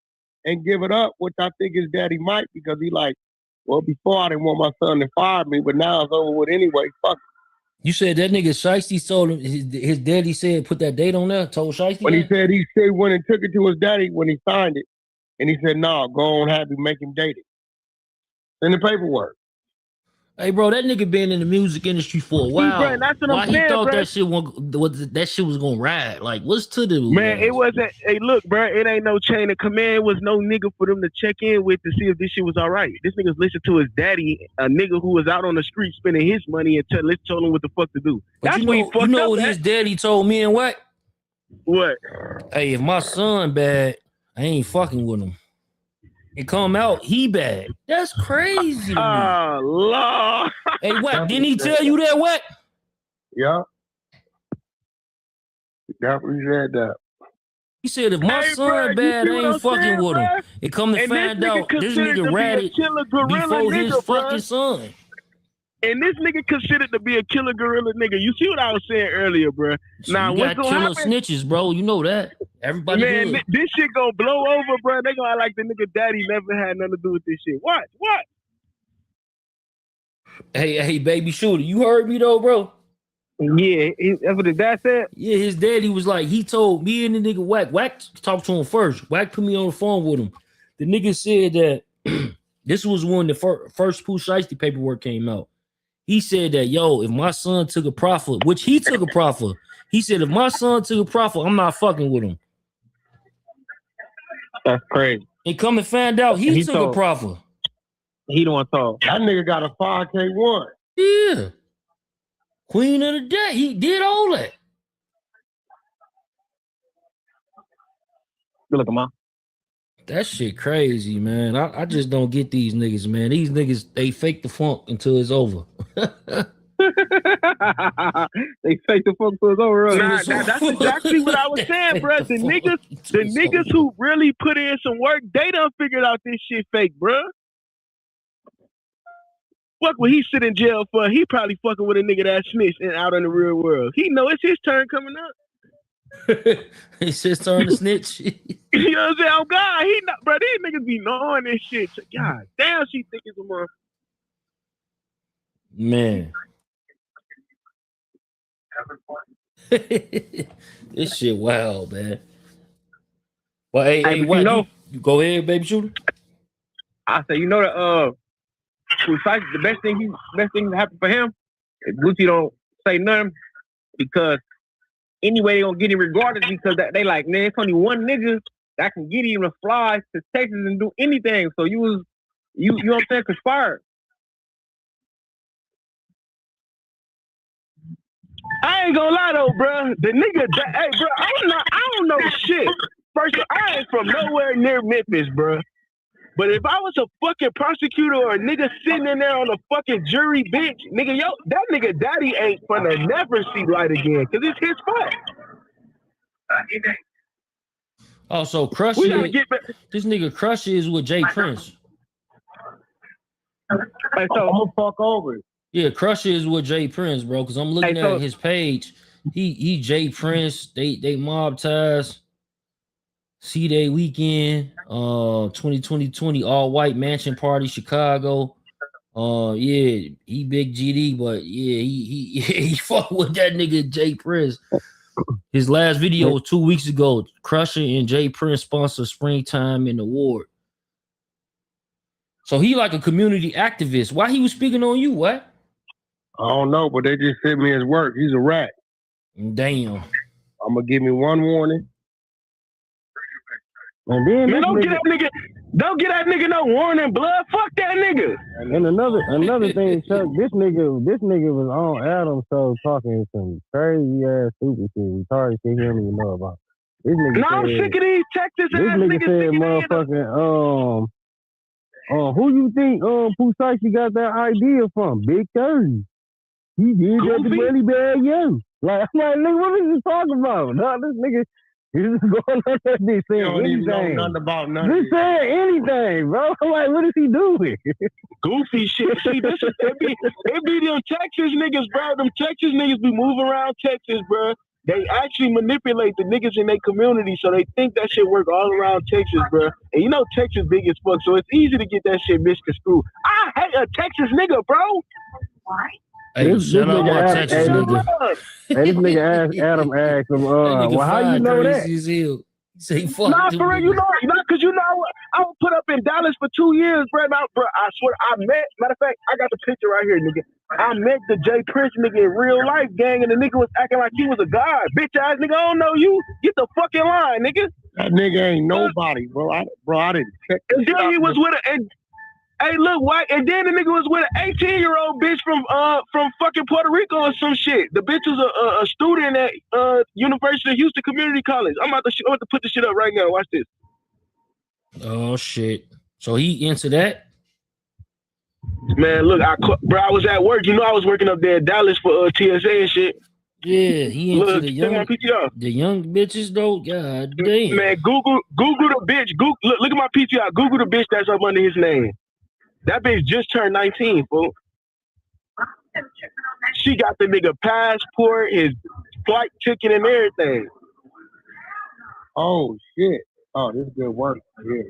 and give it up, which I think his daddy might, because he like, well, before I didn't want my son to fire me, but now it's over with anyway. Fuck. You said that nigga Shiesty told him his daddy said put that date on there. Told Shiesty When he that? said went and took it to his daddy when he signed it, and he said, no, go on, have him make him date it. In the paperwork. Hey, bro, that nigga been in the music industry for a while. bro, that's what I'm Why saying, he thought bro. that shit was gonna ride? Like, what's to the Man, it wasn't. Hey, look, bro, it ain't no chain of command. It was no nigga for them to check in with to see if this shit was all right. This nigga's listened to his daddy, a nigga who was out on the street spending his money and told him what the fuck to do. But That's you what know, he fucked you know up what at. his daddy told me and what? What? Hey, if my son bad, I ain't fucking with him. It come out he bad. That's crazy to me. Oh, Lord. Hey, what? Didn't he tell you that? What? Yeah. He definitely said that. He said if my Hey, son bro, you bad, see I what ain't I'm fucking saying, with him. bruh? It come to And find this nigga out this considered to nigga be a ratted killer gorilla before his nigga, bruh. fucking son. And this nigga considered to be a killer gorilla nigga. You see what I was saying earlier, bro? So Now, you what's got gonna killer happen? snitches, bro. You know that. Everybody Man, good. this shit gonna blow over, bro. They gonna act like the nigga daddy never had nothing to do with this shit. What? Hey, baby shooter, you heard me though, bro? Yeah, that's what his dad said. Yeah, his daddy was like, he told me and the nigga Wack talked to him first. Wack put me on the phone with him. The nigga said that this was when the first Pooh Shiesty paperwork came out. He said that, yo, if my son took a profit, which he took a profit, he said, if my son took a profit, I'm not fucking with him. That's crazy. And come and find out he took a told- profit. He the one told. That nigga got a 5K1. Yeah. Queen of the day. He did all that. Good looking, mom. That shit crazy, man. I just don't get these niggas, man. These niggas, they fake the funk until it's over. They fake the fuck to us over. Nah, that's exactly what I was saying, bro. The niggas who really put in some work, they done figured out this shit fake, bro. Fuck what he sit in jail for. He probably fucking with a nigga that snitched and out in the real world. He know it's his turn coming up. It's his turn to snitch. You know what I'm saying? Oh God, he not, bro. These niggas be knowing this shit. God damn, she think it's a motherfucker. Man. This shit wild, man. Well, hey, but what, you know- you go ahead, baby shooter. I say, you know that the best thing that happened for him is Gucci don't say nothing because anyway they gonna get him regardless because they like, man, it's only one nigga that can get him to fly to Texas and do anything. So you know what I'm saying, conspired. I ain't gonna lie though, bro. The nigga, hey, bro, I don't know shit. First, I ain't from nowhere near Memphis, bro. But if I was a fucking prosecutor or a nigga sitting in there on a fucking jury bench, nigga, that nigga daddy ain't gonna never see light again, cause it's his fault. Also, Crush We gotta is, get back. this nigga Crush is with Jay Prince. Hey, I'm so gonna fuck over it. Yeah, Crush is with Jay Prince, bro. Cause I'm looking Hey, so- at his page. He Jay Prince. They mob ties. C-Day weekend. 2020 all white mansion party, Chicago. Yeah, he big GD, but yeah, he fuck with that nigga Jay Prince. His last video was 2 weeks ago. Crusher and Jay Prince sponsor Springtime and Award. So he like a community activist. Why he was speaking on you? What? I don't know, but they just sent me his work. He's a rat. Damn. I'm gonna give me one warning. And then man, this don't nigga, get that nigga no warning, blood. Fuck that nigga. and another thing, Chuck, this nigga was on Adam Show talking some crazy ass stupid shit, retarded shit he don't even know about. This nigga Now I'm sick of these Texas this ass nigga niggas said thinking they motherfucking who you think Pusaki got that idea from? Big 30. He did that to Goofy? Money Bag Yo. Like, I'm like, nigga, what are you talking about? No, this nigga is going on that bitch You saying don't even know anything. nothing about none of Just this. saying anything, bro. I'm like, what is he doing? goofy shit. See, this is it be them Texas niggas, bro. Them Texas niggas be moving around Texas, bro. They actually manipulate the niggas in their community, so they think that shit work all around Texas, bro. And you know Texas big as fuck, so it's easy to get that shit misconstrued. I hate a Texas nigga, bro. Hey, This shout out nigga my asked- Texas hey, nigga. Hey, this nigga Adam asked him, That nigga well, how you fine know that? crazy as hell. He say fuck Nah, them for real, niggas. cause I was put up in Dallas for 2 years, bro. Bro, I swear, matter of fact, I got the picture right here, nigga. I met the Jay Prince nigga in real life, gang, and the nigga was acting like he was a god. Bitch ass nigga, I don't know you. Get the fucking line, nigga. That nigga ain't nobody, bro. I didn't check And this then out. he was with hey, look, what? And then the nigga was with an 18-year-old bitch from fucking Puerto Rico or some shit. The bitch was a student at University of Houston Community College. I'm about to put this shit up right now. Watch this. Oh shit. So he into that? Man, look, I was at work. You know, I was working up there in Dallas for TSA and shit. Yeah, he into Look, the check my young PTR. bitches though. God damn. Man, Google the bitch. Look at my PTR. Google the bitch that's up under his name. That bitch just turned 19, fool. She got the nigga passport, his flight ticket, and everything. Oh shit. Oh, this is good work. Yeah.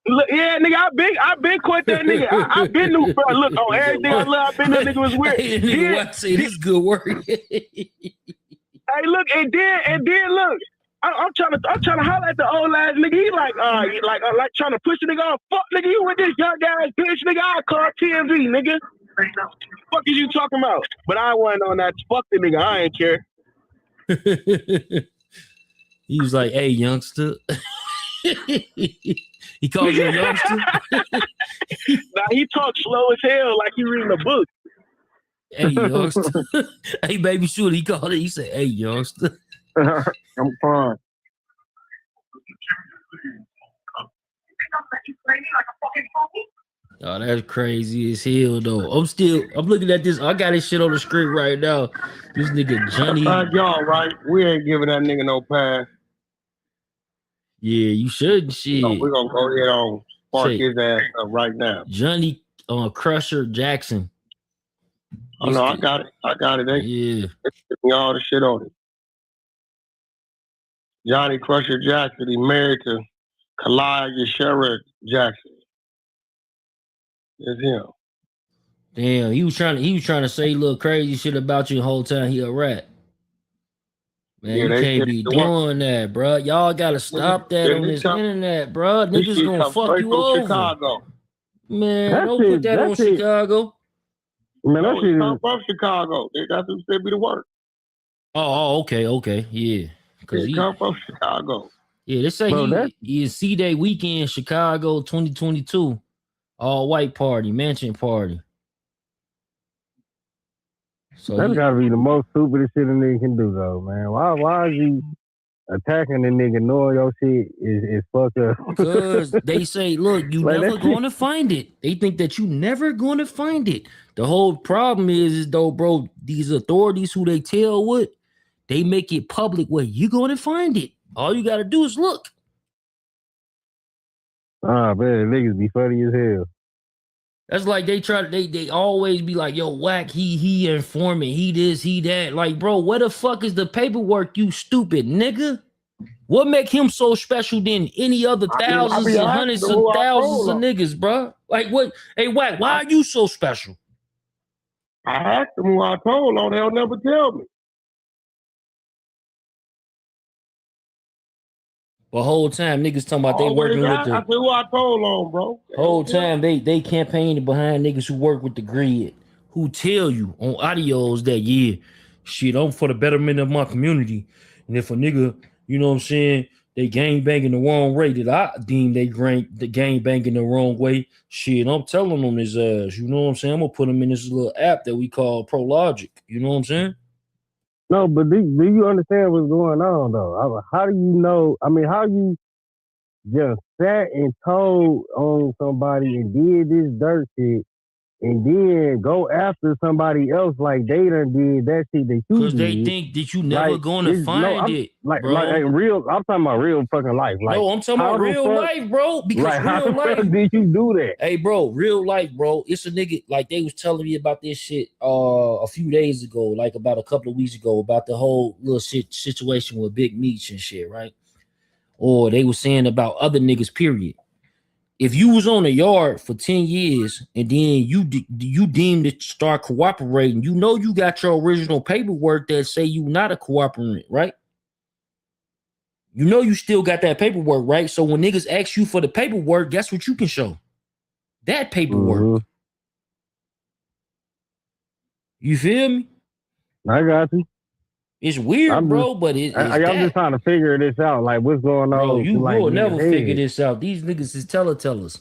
Look, yeah, nigga, I been quit that nigga. I been knew, bro. Look, on everything I look, I been that nigga was weird. Hey, nigga, what say this is good work. Hey, look, and then look. I'm trying to holler at the old ass nigga. He like trying to push the nigga off. Fuck nigga, you with this young ass bitch, nigga. I'll call TMZ, nigga. Fuck is you talking about? But I wasn't on that. Fuck the nigga. I ain't care. He was like, "Hey, youngster." He called you a youngster. Nah, he talks slow as hell, like he reading a book. Hey, youngster. Hey, baby, shoot. He called it. He said, "Hey, youngster." I'm fine. Oh, that's crazy as hell, though. I'm looking at this. I got this shit on the screen right now. This nigga Johnny. Y'all right. We ain't giving that nigga no pass. Yeah, you shouldn't. Shit. No, we're gonna go ahead on spark Say, his ass up right now. Johnny Crusher Jackson. Oh no, I got it. They Yeah. give me all the shit on it. Johnny Crusher Jackson, he married to Kalaya Yashara Jackson. It's him. Damn, he was trying to say little crazy shit about you the whole time he a rat. Man, Yeah, you they can't said be the doing that, bro. Y'all gotta stop that on this internet, bro. This Niggas shit gonna come fuck straight you from over. Chicago. Man, That don't shit- put that that on shit- Chicago. Man, No, that shit it's is come from Chicago. That's who sent me to work. Oh, okay, yeah. Cause It come from Chicago. yeah, they say Bro, he is C-Day weekend, Chicago 2022, all white party, mansion party. So that's gotta be the most stupidest shit a nigga can do, though, man. Why is you attacking the nigga knowing your shit is fucked up? because they say, look, you Like, never that gonna find it. They think that you never gonna find it. The whole problem is though, bro, these authorities who they tell what, they make it public where you gonna find it. All you gotta do is look. Ah, man, niggas be funny as hell. That's like they always be like, yo, whack, he informant, he this, he that. Like, bro, where the fuck is the paperwork, you stupid nigga? What make him so special than any other thousands and hundreds of thousands of niggas, bro? Like, what? Hey, whack, why are you so special? I asked them who I told on, they'll never tell me. The whole time niggas talking about they working with I said the who I told on, bro. whole time they campaigning behind niggas who work with the grid, who tell you on audios that yeah, shit, I'm for the betterment of my community. And if a nigga, you know what I'm saying, they gang banging the wrong way that I deem they gang banging the wrong way, shit, I'm telling them his ass. You know what I'm saying? I'm gonna put him in this little app that we call ProLogic. You know what I'm saying? No, but do you understand what's going on though? How do you know? I mean, how you just sat and told on somebody and did this dirt shit, and then go after somebody else like they done did that shit that you Cause they did? think that you never gonna No, find it, like bro. real. I'm talking about real fucking life. Like, No, I'm talking about real life, bro. Because like, how real the fuck life. did you do that? Hey, bro, real life, bro. It's a nigga like they was telling me about this shit a few days ago, like about a couple of weeks ago, about the whole little situation with Big Meech and shit, right? Or they was saying about other niggas, period. If you was on the yard for 10 years and then you deemed to start cooperating, you know you got your original paperwork that say you not a cooperator, right? You know you still got that paperwork, right? So when niggas ask you for the paperwork, guess what you can show? That paperwork. Mm-hmm. You feel me? I got you. It's weird, bro, but I'm just trying to figure this out. Like, what's going on? Bro, you'll never figure head. this out. These niggas is tellers.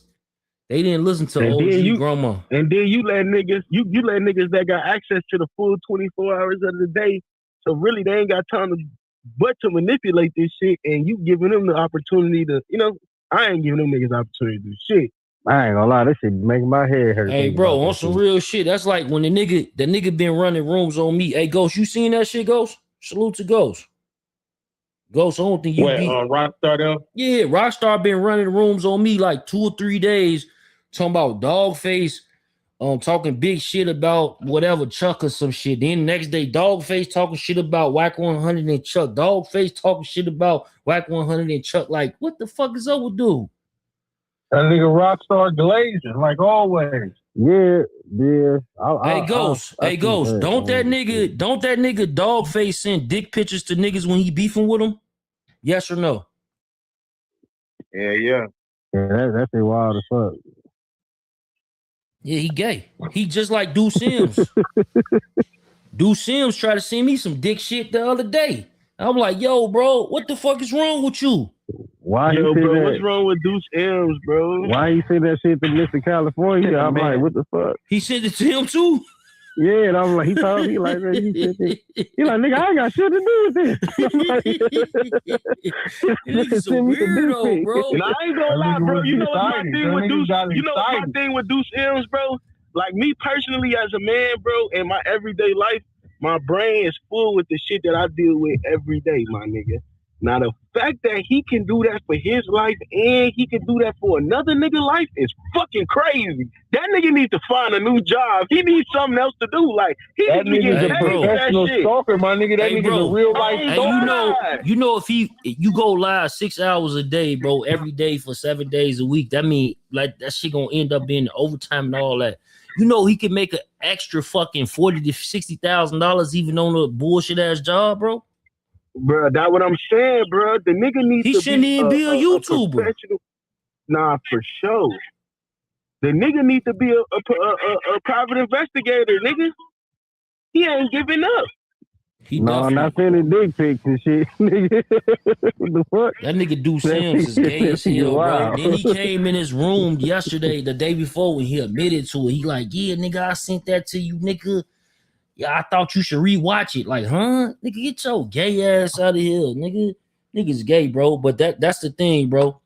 They didn't listen to And OG grandma. And then you let niggas, you let niggas that got access to the full 24 hours of the day. So really, they ain't got time to manipulate this shit. And you giving them the opportunity to, I ain't giving them niggas opportunity to do shit. I ain't gonna lie, this shit making my head hurt. Hey, bro, on some real shit. That's like when the nigga been running rooms on me. Hey, Ghost, you seen that shit, Ghost? Salute to Ghost. Ghost, I don't think you Rockstar though? Yeah, Rockstar been running rooms on me like 2 or 3 days, talking about Dogface, talking big shit about whatever Chuck or some shit. Then the next day, Dogface talking shit about Whack 100 and Chuck. Dogface talking shit about Whack 100 and Chuck. Like, what the fuck is up with dude? That nigga Rockstar glazing, like always. Yeah. Hey, Ghost. Don't that nigga Dogface send dick pictures to niggas when he beefing with them? Yes or no? Yeah. Yeah, that's wild as fuck. Yeah, he gay. He just like Deuce Sims. Deuce Sims tried to send me some dick shit the other day. I'm like, yo, bro, what the fuck is wrong with you? Why yo, bro, what's wrong with Deuce M's, bro? Why you send that shit to Mr. California? I'm like, what the fuck? He sent it to him too? Yeah, and I'm like, he told me like, man, you sent it. He like, nigga, I ain't got shit to do with this. It's a weirdo, bro. And I ain't gonna lie, bro. You know what's my thing with Deuce? You know what's my thing with Deuce M's, bro? Like me personally as a man, bro, in my everyday life, my brain is full with the shit that I deal with every day, my nigga. Now the fact that he can do that for his life and he can do that for another nigga life is fucking crazy. That nigga needs to find a new job. He needs something else to do. Like he needs to get paid for that shit. Stalker, my nigga. That nigga's a real life stalker. You know if you go live 6 hours a day, bro, every day for 7 days a week, that mean like that shit gonna end up being overtime and all that. You know he could make an extra fucking $40,000 to $60,000 even on a bullshit ass job, bro. Bro, that's what I'm saying, bro. The nigga needs to shouldn't even be a YouTuber. Nah, for sure. The nigga needs to be a private investigator, nigga. He ain't giving up. I'm not sending dick pics and shit. What the fuck? That nigga Deuce Sims is gay as hell, bro. Then he came in his room yesterday, the day before, when he admitted to it. He like, yeah, nigga, I sent that to you, nigga. Yeah, I thought you should rewatch it. Like, huh? Nigga, get your gay ass out of here, nigga. Niggas gay, bro. But that's the thing, bro.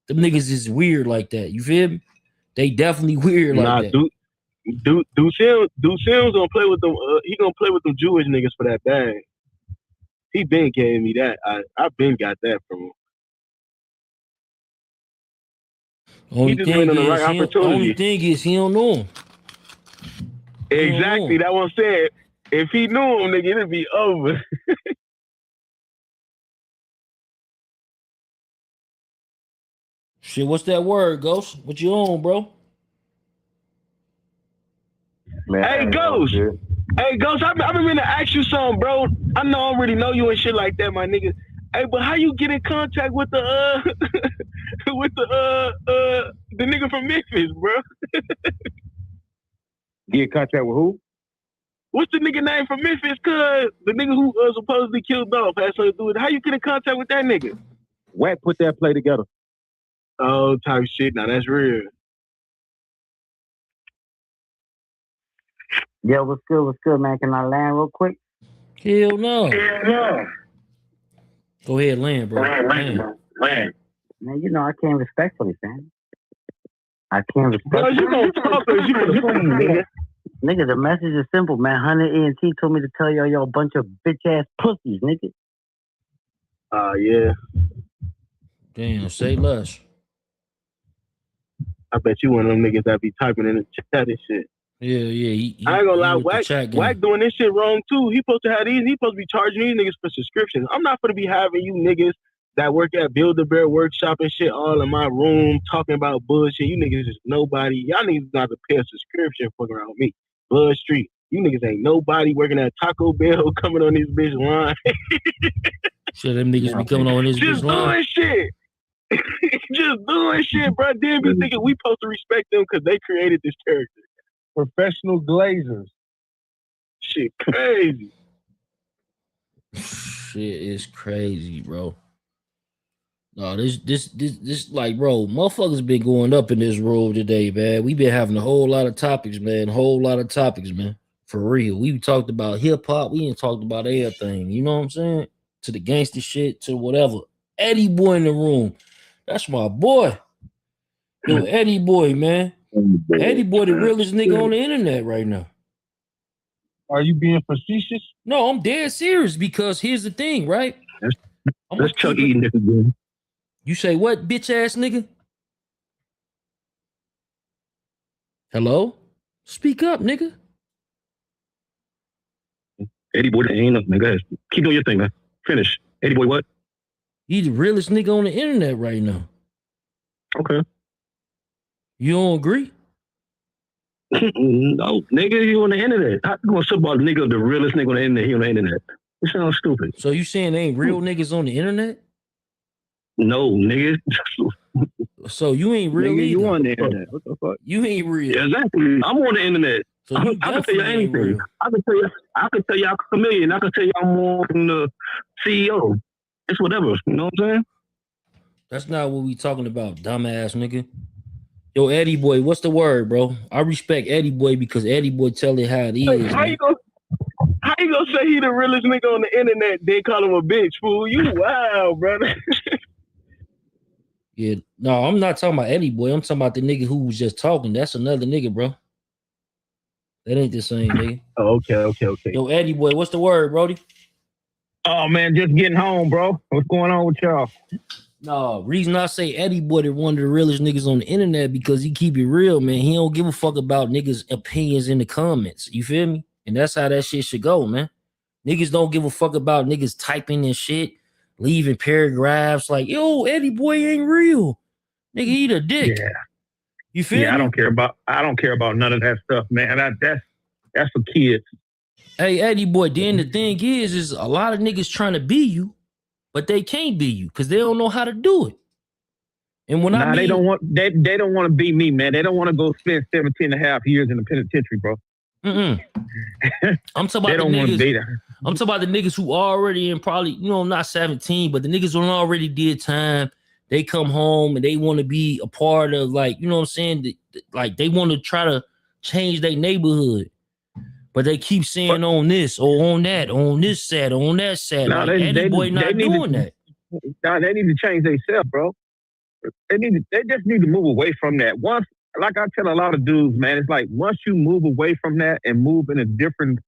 Them niggas is weird like that. You feel me? They definitely weird like that. Deuce Sims gonna play with them. He gonna play with them Jewish niggas for that bag. He been gave me that. I been got that from him. Only thing is he don't know him. Exactly. That one said. If he knew him, nigga, it'd be over. Shit, what's that word, Ghost? What you on, bro? Man, hey, Ghost. Hey, Ghost, I've been meaning to ask you something, bro. I know I already know you and shit like that, my nigga. Hey, but how you get in contact with the the nigga from Memphis, bro? Get in contact with who? What's the nigga name from Memphis? Cause the nigga who supposedly killed Dolph had something to do with it. How you get in contact with that nigga? Wack put that play together. Oh, type shit. Now that's real. Yo, what's good, man? Can I land real quick? Hell no. Hell no. Go ahead, land, bro. Land. Man. Man, you know I can't respectfully, man. I can't Bro, respectfully. you gonna talk or you gonna fool, nigga? Nigga, the message is simple, man. Hunter ENT told me to tell y'all a bunch of bitch ass pussies, nigga. Yeah. Damn, say less. I bet you one of them niggas that be typing in the chat and shit. Yeah. I ain't gonna lie, with the Wack doing this shit wrong too. He supposed to have these. He supposed to be charging these niggas for subscriptions. I'm not gonna be having you niggas that work at Build-A-Bear Workshop and shit all in my room talking about bullshit. You niggas is nobody. Y'all niggas got to pay a subscription fucking around me. Blood Street. You niggas ain't nobody working at Taco Bell coming on this bitch line. Shit, them niggas be coming on this bitch line. Just doing shit. Just doing shit, bro. Then be thinking we supposed to respect them because they created this character. Professional glazers. Shit crazy. Shit is crazy, bro. No, this like, bro, motherfuckers been going up in this road today, man. We been having a whole lot of topics, man. For real. We talked about hip hop. We ain't talked about everything. You know what I'm saying? To the gangster shit, to whatever. Eddie Boy in the room. That's my boy. Yo, Eddie Boy, man. Eddie Boy, the realest nigga on the internet right now. Are you being facetious? No, I'm dead serious because here's the thing, right? Let's Chuck eating this again. You say what, bitch ass nigga? Hello? Speak up, nigga. Eddie Boy, ain't nothing, nigga. Keep doing your thing, man. Finish. Eddie Boy, what? He the realest nigga on the internet right now. Okay. You don't agree? No, nigga, you on the internet. How you gonna say about the nigga, the realest nigga on the internet? He on the internet. It sounds stupid. So you saying they ain't real niggas on the internet? No, nigga. So you ain't real Nigga, either. you on the internet. What the fuck? You ain't real. Yeah, exactly. I'm on the internet. So I you can tell you definitely ain't anything. real. I can tell you I'm a chameleon. I can tell you I'm more than the CEO. It's whatever. You know what I'm saying? That's not what we talking about, dumbass nigga. Yo, Eddie Boy, what's the word, bro? I respect Eddie Boy because Eddie Boy tell it how it is. How you gonna say he the realest nigga on the internet? They call him a bitch, fool. You wild, brother. Yeah, no, I'm not talking about Eddie Boy. I'm talking about the nigga who was just talking. That's another nigga, bro. That ain't the same nigga. Oh, okay. Yo, Eddie Boy, what's the word, Brody? Oh man, just getting home, bro. What's going on with y'all? No, reason I say Eddie Boy is one of the realest niggas on the internet because he keep it real, man. He don't give a fuck about niggas' opinions in the comments. You feel me? And that's how that shit should go, man. Niggas don't give a fuck about niggas typing and shit, leaving paragraphs like, yo, Eddie Boy ain't real. Nigga, eat a dick. Yeah. You feel me? I don't care about none of that stuff, man. That's for kids. Hey, Eddie Boy, then the thing is a lot of niggas trying to be you, but they can't be you because they don't know how to do it. And when they don't want to be me, man. They don't want to go spend 17 and a half years in the penitentiary, bro. I'm talking about the niggas. I'm talking about the niggas who already in probably, not 17, but the niggas who already did time. They come home and they want to be a part of, like, you know what I'm saying? Like, they want to try to change their neighborhood. But they keep saying on this or on that, on this set, on that set. No, like, Eddie Boy not doing that. No, they need to change themselves, bro. They just need to move away from that. Once, like I tell a lot of dudes, man, it's like once you move away from that and move in a different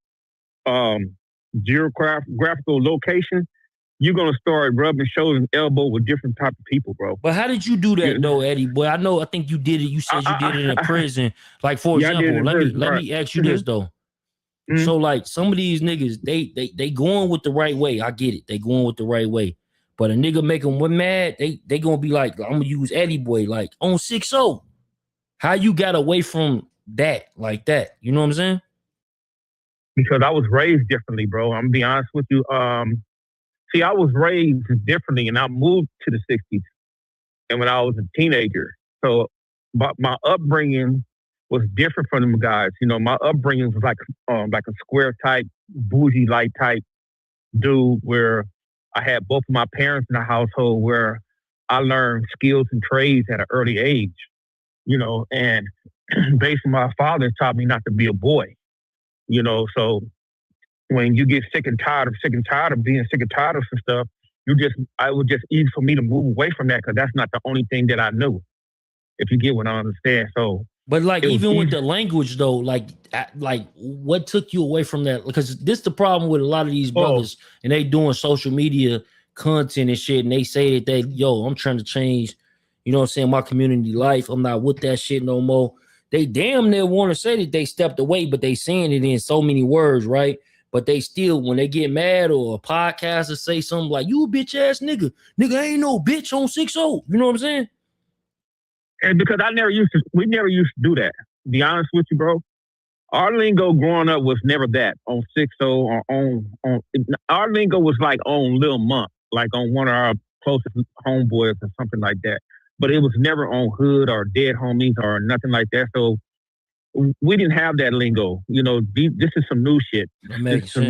geographical location, you're gonna start rubbing shoulders and elbow with different type of people, bro. But how did you do that though, Eddie Boy? I think you did it. You said you did it in a prison. Like, for example, let me ask you this though. Mm-hmm. So like some of these niggas, they going with the right way. I get it. They going with the right way. But a nigga make them mad, they gonna be like, I'm gonna use Eddie Boy, like on 6-0. How you got away from that like that? You know what I'm saying? Because I was raised differently, bro. I'm gonna be honest with you. See, I was raised differently, and I moved to the 60s, and when I was a teenager. So, but my upbringing was different from them guys. My upbringing was like a square type, bougie light type dude, where I had both of my parents in the household, where I learned skills and trades at an early age. And basically my father taught me not to be a boy. So when you get sick and tired of being sick and tired of some stuff, it was just easy for me to move away from that because that's not the only thing that I knew. If you get what I understand, so. But like It was even with easy. the language though, like what took you away from that? Because this the problem with a lot of these brothers, and they doing social media content and shit, and they say that I'm trying to change, you know what I'm saying, my community life. I'm not with that shit no more. They damn near want to say that they stepped away, but they saying it in so many words, right? But they still, when they get mad or a podcaster say something like, you a bitch ass nigga, I ain't no bitch on 6-0. You know what I'm saying? And because we never used to do that. To be honest with you, bro. Our lingo growing up was never that on 6-0 or on our lingo was like on Lil Monk, like on one of our closest homeboys or something like that. But it was never on hood or dead homies or nothing like that. So we didn't have that lingo. You know, this is some new shit. That makes This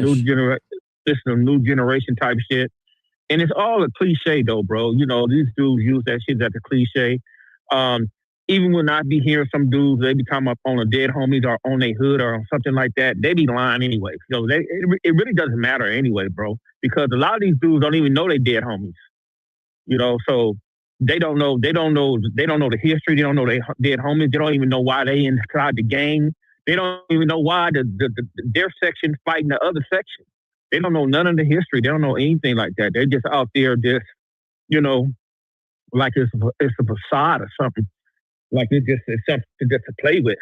is some new generation type shit. And it's all a cliche though, bro. You know, these dudes use that shit as a cliche. Even when I be hearing some dudes, they be talking up on a dead homies or on a hood or something like that, they be lying anyway. So it really doesn't matter anyway, bro, because a lot of these dudes don't even know they dead homies. You know, so they don't know the history. They don't know they dead homies. They don't even know why they inside the game. They don't even know why their section fighting the other section. They don't know none of the history. They don't know anything like that. They're just out there just, you know, like it's a facade or something. Like it's something just to play with.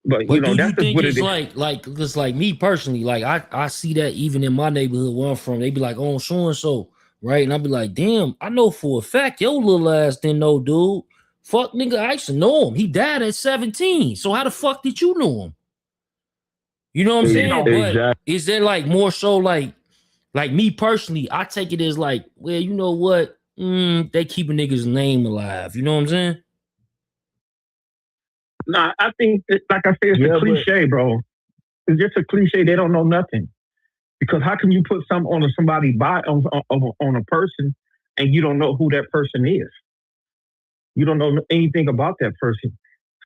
But you know, do that's you think what it's it is. like because like me personally, like I see that even in my neighborhood where I'm from, they be like, oh, so and so, right? And I'll be like, damn, I know for a fact your little ass didn't know, dude. Fuck nigga, I used to know him. He died at 17. So how the fuck did you know him? You know what I'm saying? Exactly. But is there like more so like me personally, I take it as like, well, you know what? They keep a nigga's name alive. You know what I'm saying? Nah, I think like I said, it's a cliche, bro. It's just a cliche. They don't know nothing. Because how can you put something on somebody on a person and you don't know who that person is? You don't know anything about that person.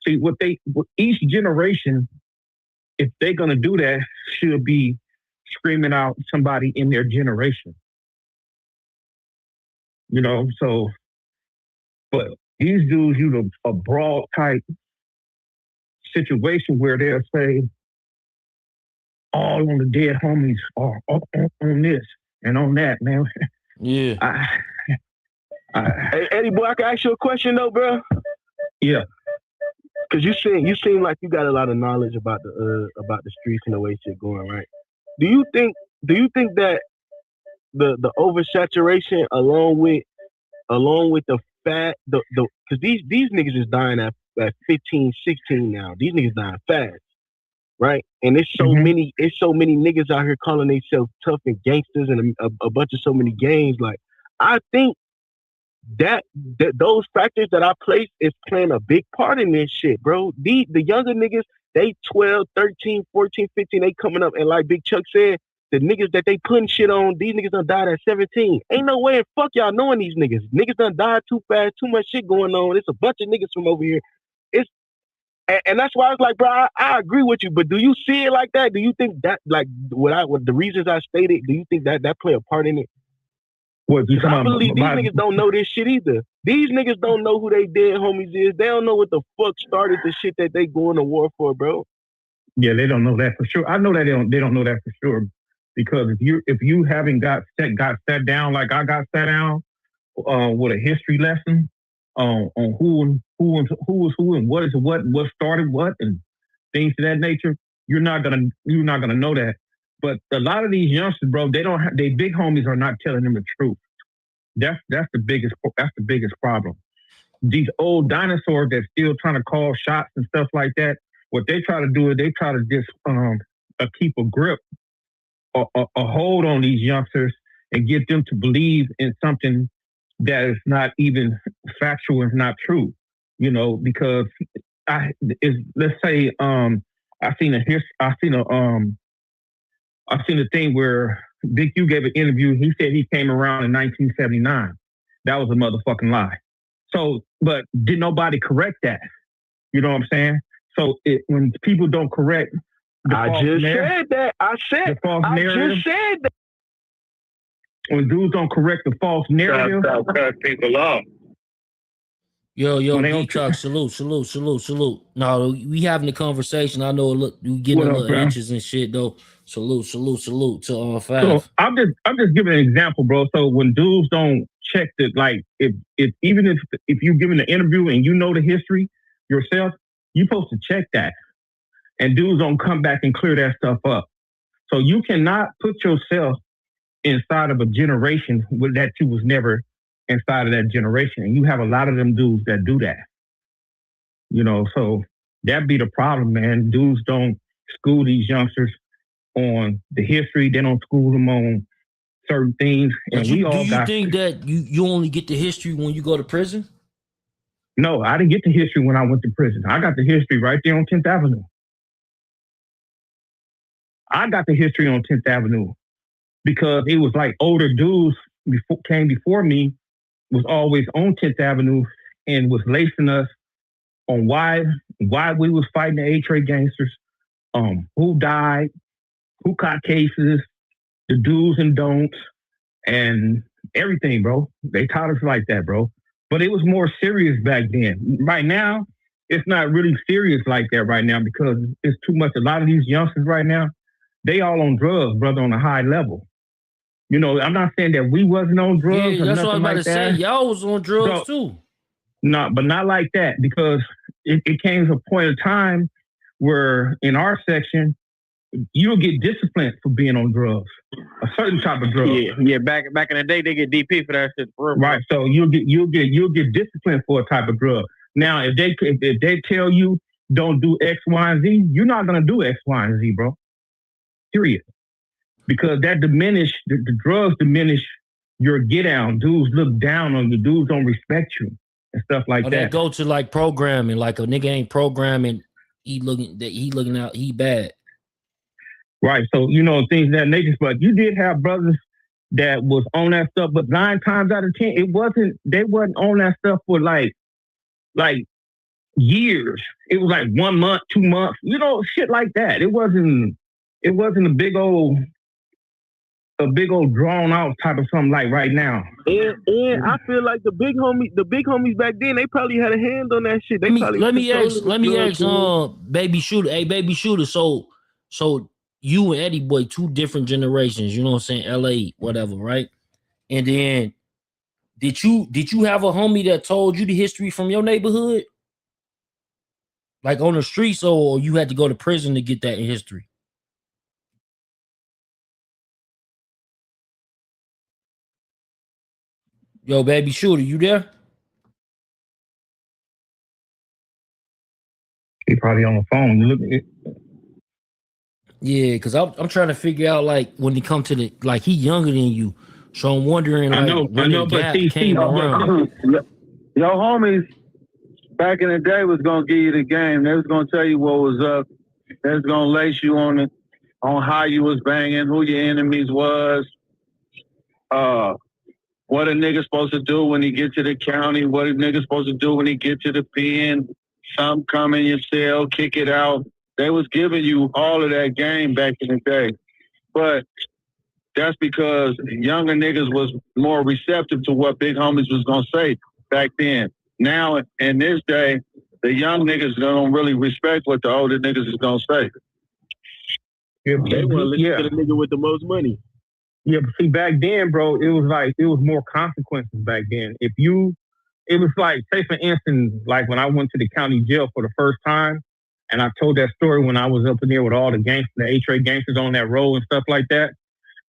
See, each generation, if they're gonna do that, should be screaming out somebody in their generation. You know, so but these dudes use a broad type situation where they'll say all on the dead homies are on this and on that, man. Yeah. Hey, Eddie boy, I can ask you a question though, bro. Yeah. Cause you seem like you got a lot of knowledge about the streets and the way shit going, right? Do you think that the oversaturation along with the fact because these niggas is dying at 15, 16 now. These niggas dying fast. Right? And it's so many niggas out here calling themselves tough and gangsters and a bunch of so many games. Like, I think that those factors that I place is playing a big part in this shit, bro. The younger niggas, they 12, 13, 14, 15, they coming up, and like Big Chuck said, the niggas that they putting shit on, these niggas done died at 17. Ain't no way in fuck y'all knowing these niggas. Niggas done died too fast, too much shit going on. It's a bunch of niggas from over here. And that's why I was like, bro, I agree with you, but do you see it like that? Do you think that, like, what the reasons I stated, do you think that play a part in it? I believe these niggas don't know this shit either. These niggas don't know who they dead homies is. They don't know what the fuck started the shit that they going to war for, bro. Yeah, they don't know that for sure. I know that they don't know that for sure, because if you haven't got sat down like I got sat down with a history lesson on who is who and what is what started what and things of that nature, you're not gonna know that. But a lot of these youngsters, bro, they big homies are not telling them the truth. That's the biggest problem. These old dinosaurs that still trying to call shots and stuff like that, what they try to do is they try to just keep a grip, a hold on these youngsters and get them to believe in something that is not even factual and not true. You know, because let's say I seen a thing where Big U gave an interview. He said he came around in 1979. That was a motherfucking lie. So, but did nobody correct that? You know what I'm saying? So when people don't correct I just said that. I narrative. just said that. When dudes don't correct the false narrative, cut people off. Yo, When they Detox, salute. No, we having a conversation. I know we getting What a up, little bro? anxious and shit though. Salute to Five. So I'm just giving an example, bro. So when dudes don't check the like, if you giving an interview and you know the history yourself, you're supposed to check that. And dudes don't come back and clear that stuff up. So you cannot put yourself inside of a generation that you was never inside of that generation. And you have a lot of them dudes that do that. You know, so that be the problem, man. Dudes don't school these youngsters on the history. They don't school them on certain things. And do you think that you only get the history when you go to prison? No, I didn't get the history when I went to prison. I got the history right there on 10th Avenue. I got the history on 10th Avenue because it was like older dudes came before me, was always on 10th Avenue and was lacing us on why we was fighting the A-Trade gangsters, who died, who caught cases, the do's and don'ts, and everything, bro. They taught us like that, bro. But it was more serious back then. Right now, it's not really serious like that right now because it's too much. A lot of these youngsters right now, they all on drugs, brother, on a high level. You know, I'm not saying that we wasn't on drugs or that's what I was nothing about like to that. say. Y'all was on drugs too. No, but not like that because it came to a point of time where in our section, you'll get disciplined for being on drugs, a certain type of drug. Yeah. Back in the day, they get DP for that shit. For real, right. So you'll get disciplined for a type of drug. Now, if they tell you don't do X, Y, and Z, you're not gonna do X, Y, and Z, bro. Period. Because that the drugs diminish your get down. Dudes look down on you. Dudes don't respect you and stuff like that. They go to like programming, like a nigga ain't programming. He looking out. He bad. Right. So, you know, things of that nature. But you did have brothers that was on that stuff, but 9 times out of 10, they wasn't on that stuff for like years. It was like 1 month, 2 months, you know, shit like that. It wasn't a big old drawn out type of something like right now. And I feel like the big homies back then, they probably had a hand on that shit. Let me ask, Baby Shooter. Hey, Baby Shooter. So you and Eddie Boy, 2 different generations. You know what I'm saying? LA, whatever, right? And then did you have a homie that told you the history from your neighborhood, like on the streets, or you had to go to prison to get that history? Yo, Baby Shooter, you there? He probably on the phone. You look at it. Yeah, because I'm trying to figure out, like, when it comes to the, like, he younger than you, so I'm wondering, like, when the gap came around. Your homies back in the day was gonna give you the game. They was gonna tell you what was up. They was gonna lace you on how you was banging, who your enemies was, what a nigga supposed to do when he get to the county, what a nigga supposed to do when he get to the pen, some come in your cell, kick it out. They was giving you all of that game back in the day. But that's because younger niggas was more receptive to what big homies was gonna say back then. Now, in this day, the young niggas don't really respect what the older niggas is gonna say. They want to listen to the nigga with the most money. Yeah, but see, back then, bro, it was more consequences back then. It was like, say for instance, like when I went to the county jail for the first time, and I told that story when I was up in there with all the gangsters, the A-Trade gangsters on that road and stuff like that.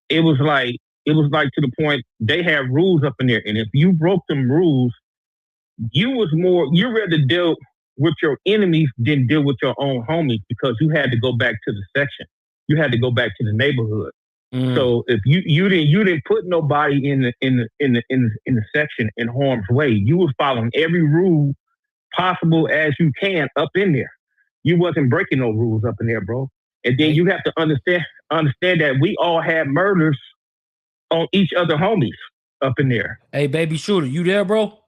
It was like to the point they had rules up in there, and if you broke them rules, you rather deal with your enemies than deal with your own homies because you had to go back to the section, you had to go back to the neighborhood. So if you didn't put nobody in the section in harm's way, you was following every rule possible as you can up in there. You wasn't breaking no rules up in there, bro. And then you have to understand that we all had murders on each other homies up in there. Hey, Baby Shooter, you there, bro?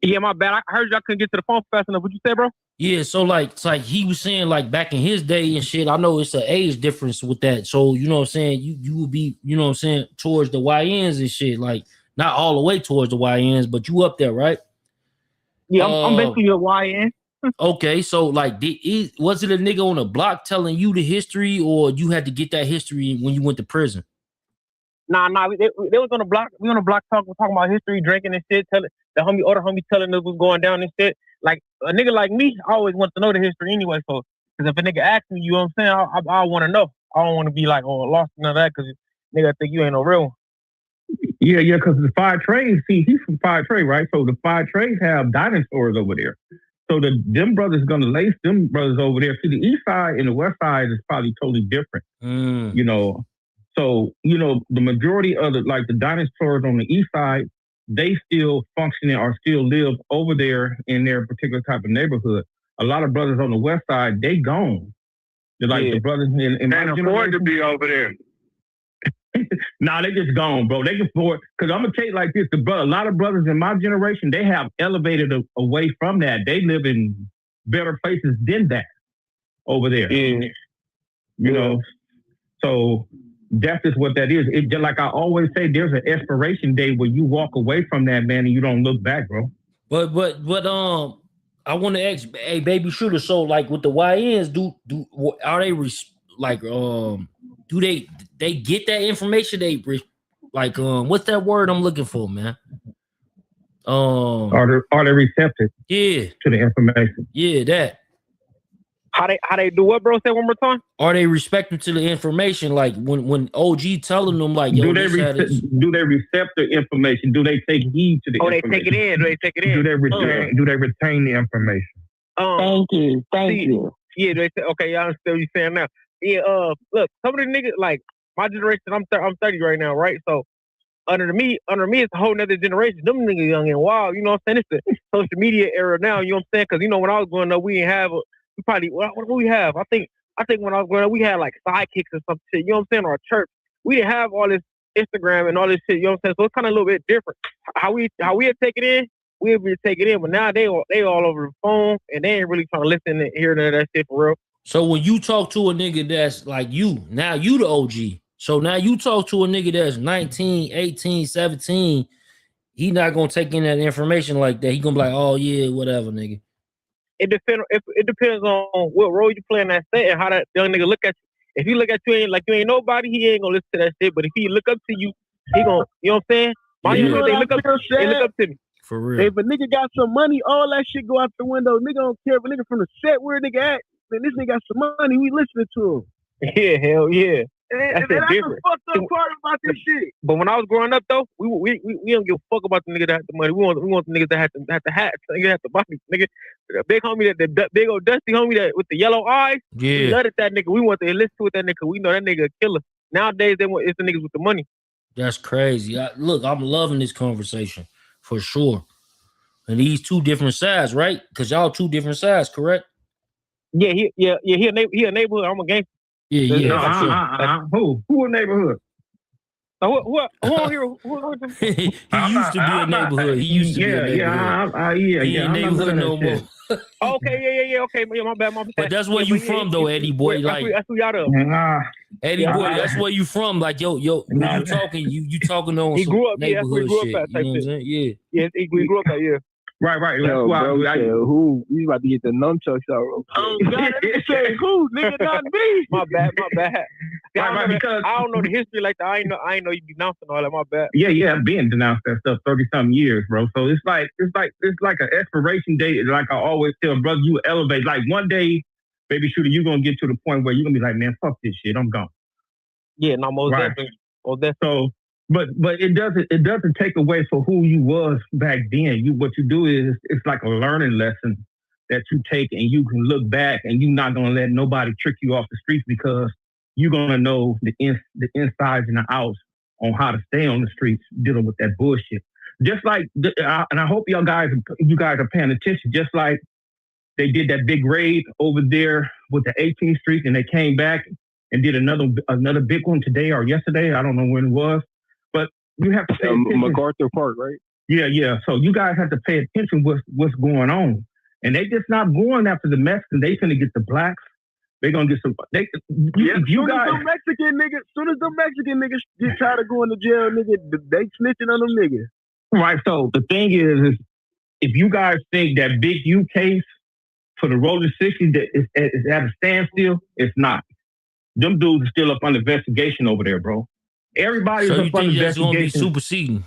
Yeah, my bad. I heard y'all couldn't get to the phone fast enough. What'd you say, bro? Yeah, so like it's like he was saying, like back in his day and shit. I know it's an age difference with that. So you know what I'm saying, you would be, you know what I'm saying, towards the YNs and shit, like not all the way towards the YNs, but you up there, right? Yeah, I'm basically a YN. Okay, so like was it a nigga on the block telling you the history, or you had to get that history when you went to prison? Nah, they was on the block. We on the block talking about history, drinking and shit. Telling the other homie telling us what's going down and shit. Like a nigga like me, I always want to know the history anyway. So, because if a nigga asks me, you know what I'm saying, I want to know. I don't want to be like, oh, lost none of that, because nigga think you ain't no real one. Yeah, because the five trades, see, he's from five trade, right? So the five trades have dinosaurs over there. So them brothers gonna lace them brothers over there. See, the east side and the west side is probably totally different. You know. So, you know, the majority of the dinosaurs on the east side, they still functioning or still live over there in their particular type of neighborhood. A lot of brothers on the west side, they gone. They're like the brothers in my Can't afford to be over there. Nah, they just gone, bro. They can afford, because I'm gonna tell you like this: a lot of brothers in my generation, they have elevated away from that. They live in better places than that over there. Yeah. You know, so that's just what that is. It just like I always say, there's an expiration date where you walk away from that, man, and you don't look back, bro. But I want to ask, hey, baby shooter. So like with the YNs, are they do they get that information? They like what's that word I'm looking for, man? Are they receptive? Yeah, to the information. Yeah, that. How they do what, bro? Say one more time. Are they respecting to the information? Like when OG telling them, like, yo, do they recept the information? Do they take heed to the information? They take it in. Do they take it in? Do they retain the information? Thank you. Yeah, they say, okay, y'all understand what you're saying now. Yeah, look, some of the niggas, like my generation, I'm 30 right now, right? So under me, it's a whole nother generation. Them niggas young and wild, you know what I'm saying? It's the social media era now, you know what I'm saying? Because, you know, when I was growing up, we didn't have, what do we have? I think when I was growing up, we had like sidekicks or some shit, you know what I'm saying? Or a church. We didn't have all this Instagram and all this shit, you know what I'm saying? So it's kind of a little bit different. How we had taken it in, we would take it in, but now they all over the phone and they ain't really trying to listen and hear none of that shit for real. So when you talk to a nigga that's like you, now you the OG. So now you talk to a nigga that's 19, 18, 17, he not gonna take in that information like that. He gonna be like, oh yeah, whatever, nigga. It depends on what role you play in that set and how that young nigga look at you. If he look at you like you ain't nobody, he ain't gonna listen to that shit. But if he look up to you, he gonna, you know what I'm saying? My young nigga, they look up to me. For real. If a nigga got some money, all that shit go out the window. Nigga don't care if a nigga from the set where a nigga at. Man, this nigga got some money. We listening to him. Yeah, hell yeah. That's the fucked up part about this shit. But when I was growing up though, we don't give a fuck about the nigga that had the money. We want the niggas that had the hats, nigga had the body, nigga. The big homie the big old dusty homie that with the yellow eyes. Yeah. We loved that nigga. We want to listen to that nigga. We know that nigga a killer. Nowadays it's the niggas with the money. That's crazy. Look, I'm loving this conversation for sure. And these two different sides, right? Because y'all two different sides, correct? Yeah, he a neighborhood. I'm a gangster. Yeah. Who a neighborhood? Who on here? He used to be a neighborhood. He used to be a neighborhood. He ain't neighborhood no more. Okay, okay. Yeah, my bad. But that's where you from, though, Eddie boy. Like that's who y'all up. Eddie boy, that's where you from. Like yo, when you talking, you talking on he some grew up, neighborhood yeah, shit. You know what I'm saying? Yeah. Yeah, he grew up that year. Right. Yo, bro, who? You about to get the nunchucks out? Oh God, say who? Nigga, not me. My bad. See, Because I don't know the history like that. I ain't know you denouncing all that. My bad. Yeah, I've been denounced that stuff 30-something years, bro. So it's like an expiration date. Like I always tell brothers, you elevate. Like one day, baby shooter, you gonna get to the point where you're gonna be like, man, fuck this shit, I'm gone. Yeah, no, most definitely. So. But it doesn't take away from who you was back then. What you do is it's like a learning lesson that you take and you can look back and you're not gonna let nobody trick you off the streets because you're gonna know the insides and the outs on how to stay on the streets dealing with that bullshit. Just like and I hope you guys are paying attention. Just like they did that big raid over there with the 18th Street and they came back and did another big one today or yesterday. I don't know when it was. But you have to pay attention. MacArthur Park, right? Yeah. So you guys have to pay attention what's going on. And they just not going after the Mexicans. They finna get the blacks. They gonna get some. Soon as the Mexican niggas get tired of going to jail, nigga, they snitching on them niggas. Right. So the thing is if you guys think that Big U case for the Rolling 60 that is at a standstill, it's not. Them dudes are still up under investigation over there, bro. Everybody's So up you under think that's going to be investigation. superseding?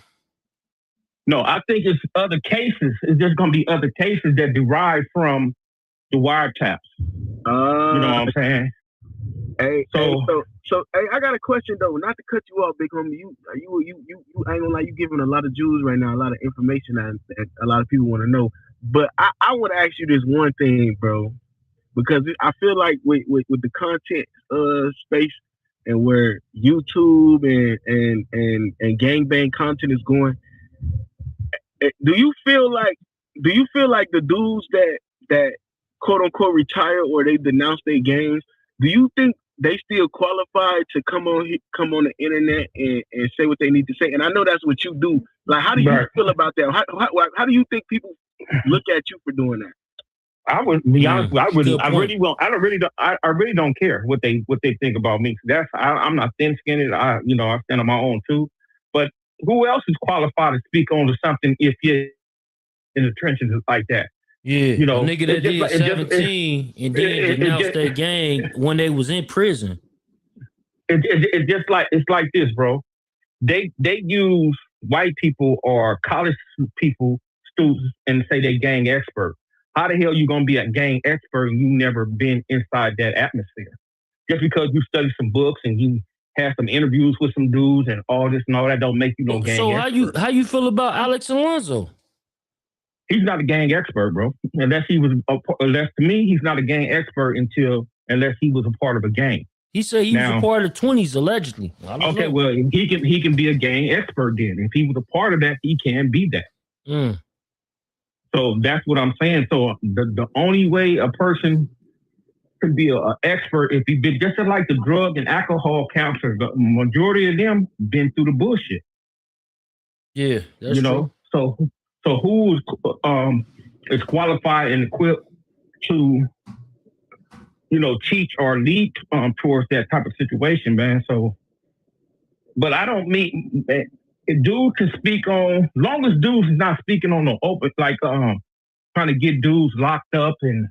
No, I think it's other cases. It's just going to be other cases that derive from the wiretaps. You know what I'm saying? Hey, so hey, I got a question though. Not to cut you off, big homie. You I ain't gonna lie. You giving a lot of Jews right now, a lot of information that a lot of people want to know. But I want to ask you this one thing, bro, because I feel like with the content space and where YouTube and gangbang content is going, do you feel like the dudes that quote unquote retire or they denounce their gangs, do you think they still qualified to come on the internet and say what they need to say? And I know that's what you do. Like, how do you feel about that? How do you think people look at you for doing that? I would be honest with you. I really don't care what they think about me. I'm not thin skinned. I stand on my own too. But who else is qualified to speak on to something if you're in the trenches like that? Yeah, a nigga that did 17 and then denounced their gang when they was in prison. It's just like this, bro. They use white people or college people, students, and say they gang expert. How the hell you gonna be a gang expert and you never been inside that atmosphere? Just because you study some books and you have some interviews with some dudes and all this and all that don't make you no gang expert. So how you feel about Alex Alonso? He's not a gang expert, bro. Unless to me, he's not a gang expert unless he was a part of a gang. He said he was a part of the 20s, allegedly. Okay, well, he can be a gang expert then. If he was a part of that, he can be that. So that's what I'm saying. So the only way a person could be an expert if he been just like the drug and alcohol counselors, the majority of them been through the bullshit. Yeah, that's true. So who is qualified and equipped to, teach or lead towards that type of situation, man? So, but I don't mean dude can speak on, long as dudes is not speaking on the open, like trying to get dudes locked up and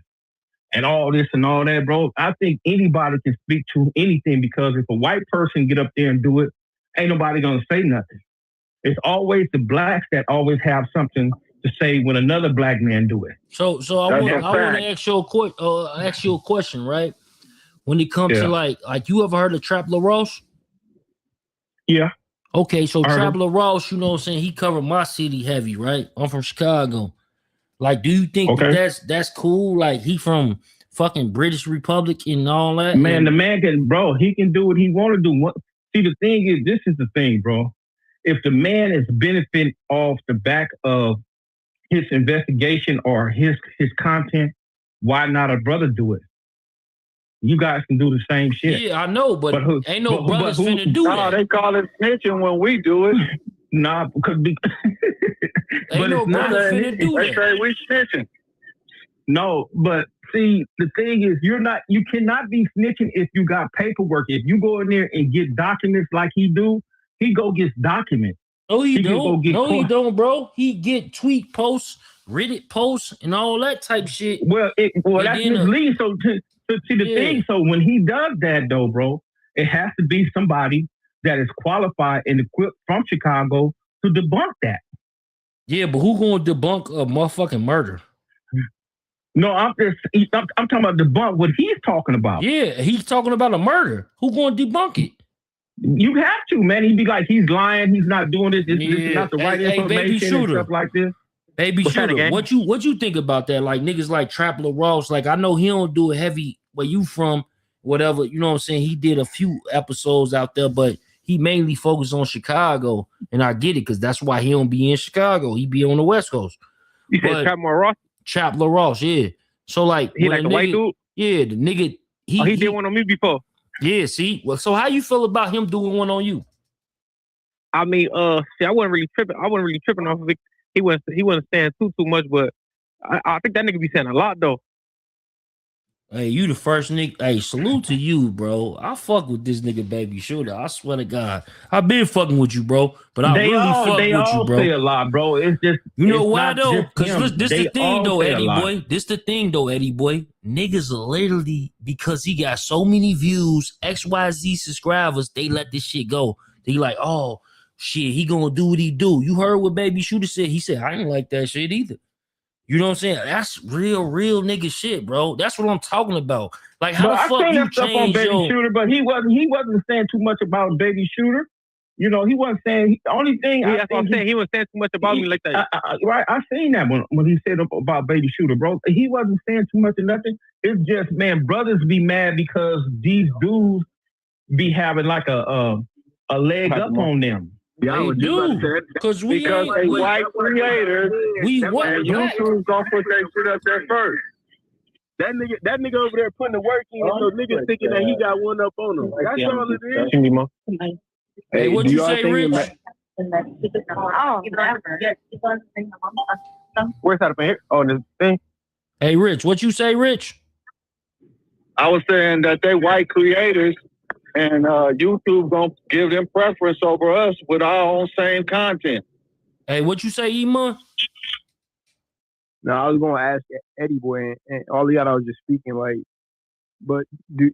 all this and all that, bro. I think anybody can speak to anything because if a white person get up there and do it, ain't nobody gonna say nothing. It's always the blacks that always have something to say when another black man do it. So I want to ask you a question, right? When it comes to like you ever heard of Trap LaRoche? Yeah. Okay, so Trap LaRoche, you know what I'm saying? He covered my city heavy, right? I'm from Chicago. Like, do you think that's cool? Like, he from fucking British Republic and all that? Man, the man he can do what he want to do. See, the thing is, this is the thing, bro. If the man is benefiting off the back of his investigation or his content, why not a brother do it? You guys can do the same shit. Yeah, I know, but ain't no brothers finna do that. They call it snitching when we do it. Nah, because ain't no brothers finna do that. They say we snitching. No, but see, the thing is, you cannot be snitching if you got paperwork. If you go in there and get documents like he do, he go get documents. No, he don't. He don't, bro. He get tweet posts, Reddit posts, and all that type shit. Well, that's misleading. So see the thing. So when he does that, though, bro, it has to be somebody that is qualified and equipped from Chicago to debunk that. Yeah, but who gonna debunk a motherfucking murder? No, I'm talking about debunk what he's talking about. Yeah, he's talking about a murder. Who gonna debunk it? You have to, man. He'd be like, he's lying. He's not doing this. This is not the right information and stuff like this. Baby Shooter, what you think about that? Like niggas like Trap LaRoche, like I know he don't do it heavy where you from, whatever. You know what I'm saying? He did a few episodes out there, but he mainly focused on Chicago, and I get it because that's why he don't be in Chicago. He be on the West Coast. You said Trap LaRoche? Trap LaRoche, yeah. So like he like the white dude? Yeah, the nigga. He did one on me before. Yeah, see? Well, so how you feel about him doing one on you? I mean, see, I wasn't really tripping off of it. He wasn't saying too much, but I think that nigga be saying a lot though. Hey, you the first nigga. Hey, salute to you, bro. I fuck with this nigga Baby Shooter. I swear to God. I've been fucking with you, bro. But I really fuck with you, bro. Say a lot, bro. It's just you know it's why not though? just Because him. this They the thing all though, say a Eddie lot. boy. This the thing though, Eddie boy. Niggas literally because he got so many views, XYZ subscribers, they let this shit go. They like, oh shit, he gonna do what he do. You heard what Baby Shooter said? He said, I ain't like that shit either. You know what I'm saying? That's real nigga shit, bro. That's what I'm talking about. Like, how But the I fuck seen you that stuff on change Baby your... Shooter, but he wasn't saying too much about Baby Shooter. You know, he wasn't saying the only thing. That's what I'm saying. He was saying too much about me like that. Right, I seen that when he said about Baby Shooter, bro. He wasn't saying too much of nothing. It's just, man, brothers be mad because these dudes be having like a leg up on them. Yeah, I They was just about to do. say that. Because we Because ain't... they We, white creators we and what? YouTube's gonna put that shit up there first. That nigga over there putting the work in, so niggas thinking that he got one up on him. That's all it is. Hey, what do you y'all say, think Rich? Where's that up in here? Oh, this thing. Hey, Rich, what you say, Rich? I was saying that they white creators and YouTube gonna give them preference over us with our own same content. Hey, what you say, Iman? No, I was gonna ask Eddie Boy and all of y'all. I was just speaking like, but do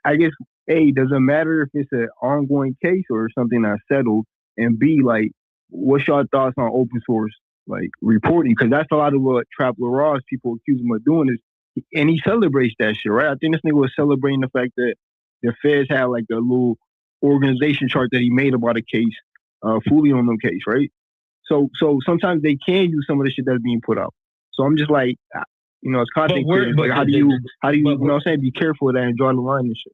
I guess A, does it matter if it's an ongoing case or something that's settled? And B, like, what's your thoughts on open source like reporting? Because that's a lot of what Trap Ross people accuse him of doing is, and he celebrates that shit, right? I think this nigga was celebrating the fact that the feds had like a little organization chart that he made about a case, fully on them case, right? So sometimes they can use some of the shit that's being put out. So I'm just like, you know, it's content creators. Like, how do you, you know what I'm saying? Be careful of that and draw the line and shit.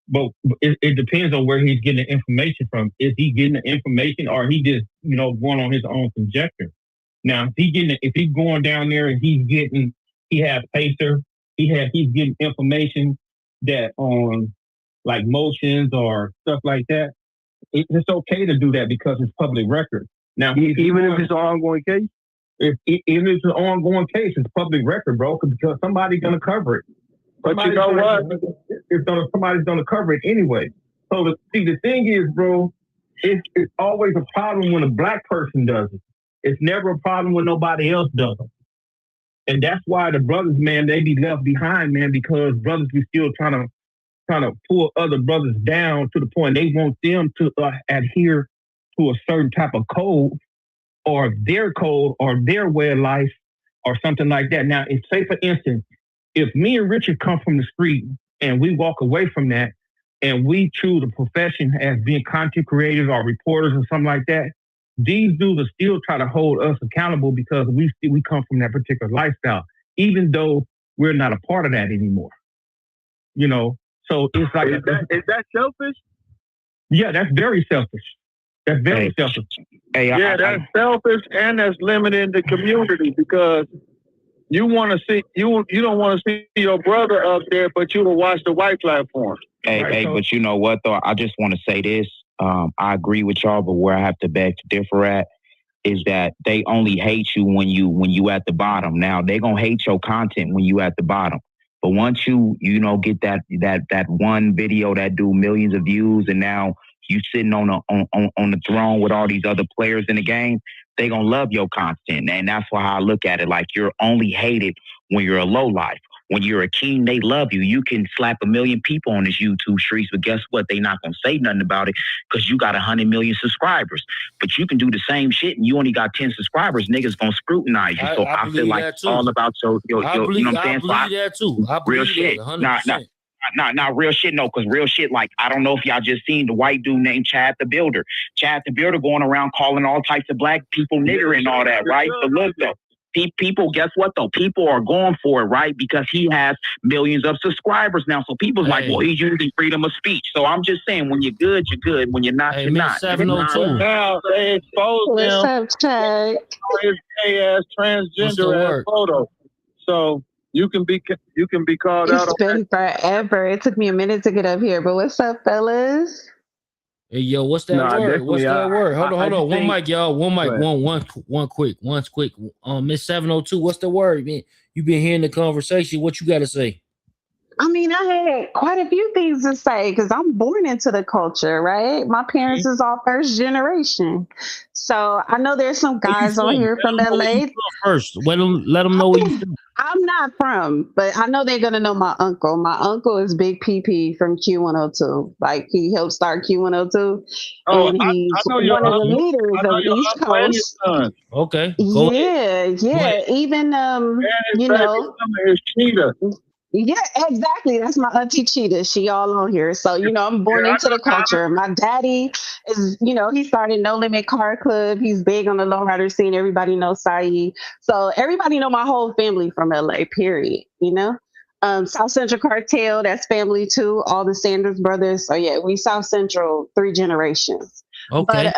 But it depends on where he's getting the information from. Is he getting the information or he just, you know, going on his own conjecture? Now, if he's going down there and he has Pacer, he's getting information that on like motions or stuff like that, it's okay to do that because it's public record. Now, even if it's an ongoing case? If it's an ongoing case, it's public record, bro, because somebody's going to cover it. But you know what? Somebody's going to cover it anyway. So the thing is, bro, it's always a problem when a black person does it. It's never a problem when nobody else does it. And that's why the brothers, man, they be left behind, man, because brothers be still trying to pull other brothers down to the point they want them to adhere to a certain type of code or their way of life or something like that. Now, say for instance, if me and Richard come from the street and we walk away from that and we choose a profession as being content creators or reporters or something like that, these dudes will still try to hold us accountable because we come from that particular lifestyle, even though we're not a part of that anymore. You know, so it's like... Is that selfish? Yeah, that's very selfish. That's very selfish. That's selfish and that's limiting the community because you want to see you don't want to see your brother up there, but you will watch the white platform. But you know what though? I just want to say this. I agree with y'all, but where I have to beg to differ at is that they only hate you when you at the bottom. Now they gonna hate your content when you at the bottom. But once you get that one video that do millions of views and now you sitting on the throne with all these other players in the game, they gonna love your content. And that's why I look at it like you're only hated when you're a lowlife. When you're a king, they love you. You can slap 1 million people on this YouTube streets, but guess what? They not gonna say nothing about it because you got 100 million subscribers. But you can do the same shit and you only got 10 subscribers. Niggas gonna scrutinize you. So I feel like it's all about your you know what I'm saying? I believe that too. I believe real shit. That 100%. Not real shit, no, because real shit, like, I don't know if y'all just seen the white dude named Chad the Builder. Chad the Builder going around calling all types of black people nigger and all that, right? But look, though, people, guess what, though? People are going for it, right? Because he has millions of subscribers now. So people's like, well, he's using freedom of speech. So I'm just saying, when you're good, you're good. When you're not, you're not. 702. Now they expose What's him up, Chuck? his gay-ass transgender-ass photo. So... You can be called out. It's been forever. It took me a minute to get up here, but what's up, fellas? Hey, yo, what's that Nah, word? What's definitely. that word? Hold on, I hold just on. One think, mic, y'all. One mic. but One quick. Miss 702. What's the word, man? You been hearing the conversation. What you got to say? I mean, I had quite a few things to say because I'm born into the culture, right? My parents is all first generation. So I know there's some Where you guys from? on Let here 'em from know where you LA. from first. Let them know where you from. I'm not from, but I know they're gonna know my uncle. My uncle is Big PP from Q102. Like he helped start Q102, Oh, and I he's know your one of the uncle. leaders I know of your East uncle and his Coast. son. Okay, go ahead. Yeah, Go ahead. yeah. Even And his you baby know, mama is Cheetah. yeah, exactly. That's my auntie Cheetah. She all on here. So, I'm born Yeah, into the culture. My daddy is, he started No Limit Car Club. He's big on the lowrider scene. Everybody knows Saeed. So everybody know my whole family from LA, period. South Central Cartel, that's family too. All the Sanders brothers. So yeah, we South Central 3 generations. Okay. But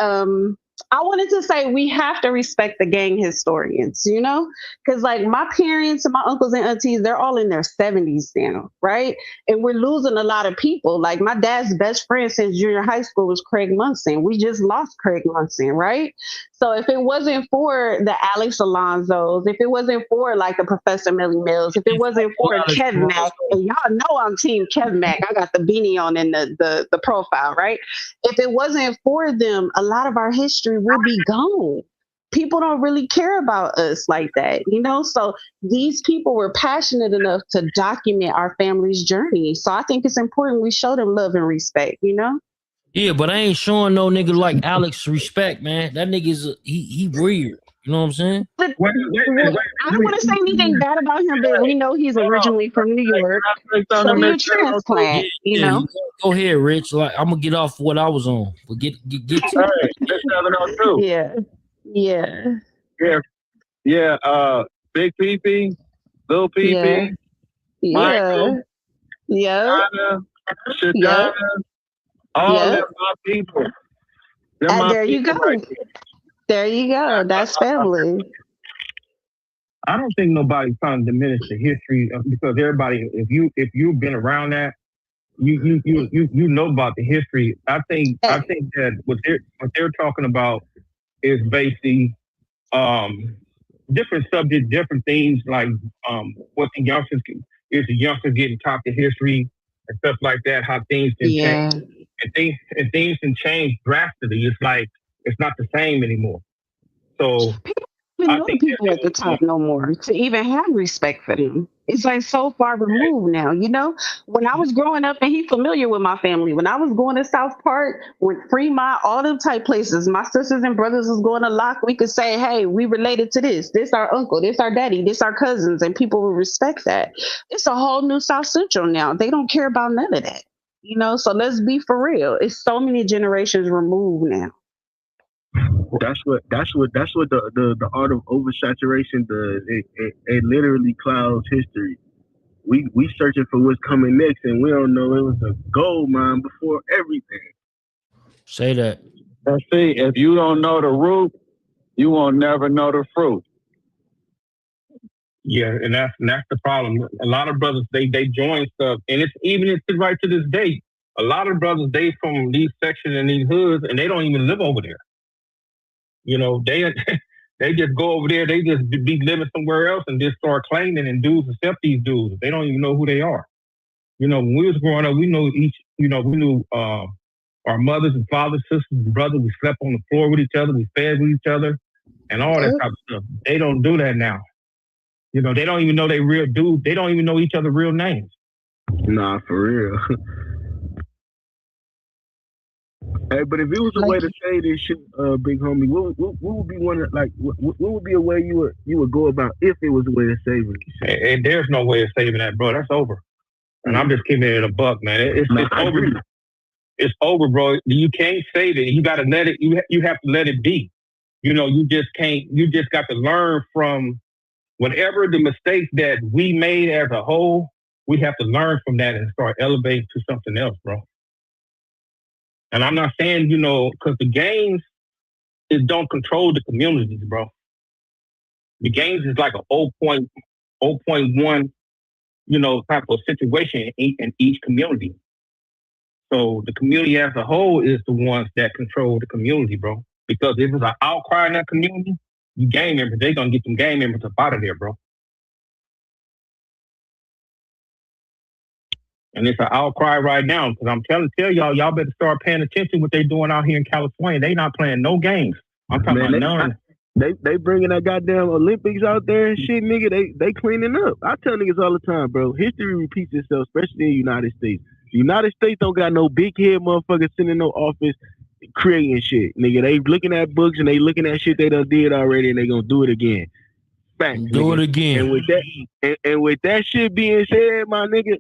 I wanted to say we have to respect the gang historians. Because like my parents and my uncles and aunties, they're all in their 70s now, right? And we're losing a lot of people. Like my dad's best friend since junior high school was Craig Munson. We just lost Craig Munson, right? So if it wasn't for the Alex Alonzos, if it wasn't for like the Professor Millie Mills, if it wasn't for Alex Kev Mack, Alonso. and y'all know I'm team Kev Mack, I got the beanie on in the profile, right? If it wasn't for them, a lot of our history would be gone. People don't really care about us like that. So these people were passionate enough to document our family's journey. So I think it's important we show them love and respect. Yeah, but I ain't showing no nigga like Alex respect, man. That nigga's he weird. You know what I'm saying? But, Wait a minute. I don't want to say anything bad about him, but we know he's Hold on. originally from New York. Can I say So something, he Miss a 702? Yeah, transplant, you yeah. know? Go ahead, Rich. Like I'm gonna get off what I was on, but get to Hey, Miss 702. Yeah. Yeah. Yeah, yeah. Big PP, Lil Yeah. PP, Michael, Yeah. Yep. China, Shadana, Yep. all them Yep. my people. Them my There you people right go. There you go. That's family. I don't think nobody's trying to diminish the history because everybody, if you've been around that, you know about the history. I think that what they're talking about is basically different subjects, different things like what the youngsters is the youngsters getting taught the history and stuff like that. How things can Yeah. change and things can change drastically. It's like it's not the same anymore. So People don't even I know the think people at the that top no more to even have respect for them. It's like so far removed now. When I was growing up, and he's familiar with my family, when I was going to South Park, with Fremont, all them type places, my sisters and brothers was going to lock, we could say, hey, we related to this our uncle, this our daddy, this our cousins, and people would respect that. It's a whole new South Central now. They don't care about none of that. So let's be for real. It's so many generations removed now. That's what the art of oversaturation does. It literally clouds history. We searching for what's coming next, and we don't know it was a gold mine before everything. say that. And see, if you don't know the root, you won't never know the fruit. yeah, and that's the problem. A lot of brothers they join stuff, and it's right to this day. A lot of brothers they from these sections and these hoods, and they don't even live over there. They they just go over there. They just be living somewhere else and just start claiming and dudes accept these dudes. They don't even know who they are. When we was growing up, we know each. We knew our mothers and fathers, sisters and brothers. We slept on the floor with each other. We fed with each other, and all that type of stuff. They don't do that now. They don't even know they real dudes. They don't even know each other's real names. Nah, for real. Hey, but if it was a way to say this shit, big homie, what would be one of, like what would be a way you would go about if it was a way to save it? And there's no way of saving that, bro. That's over. And I'm just keeping it a buck, man. It's over. It's over, bro. You can't save it. You got to let it. You have to let it be. You just can't. You just got to learn from whatever the mistakes that we made as a whole. We have to learn from that and start elevating to something else, bro. And I'm not saying, because the gangs don't control the communities, bro. The gangs is like a 0.1, type of situation in each community. So the community as a whole is the ones that control the community, bro. Because if it's an outcry in that community, you gang members, they're gonna get them gang members up out of there, bro. And it's an outcry right now because I'm tell y'all better start paying attention to what they're doing out here in California. They not playing no games. I'm talking about none. They bringing that goddamn Olympics out there and shit, nigga. They cleaning up. I tell niggas all the time, bro. History repeats itself, especially in the United States. The United States don't got no big head motherfuckers sitting in no office creating shit, nigga. They looking at books and they looking at shit they done did already, and they gonna do it again. Facts, do nigga. it again. And with that shit being said, my nigga,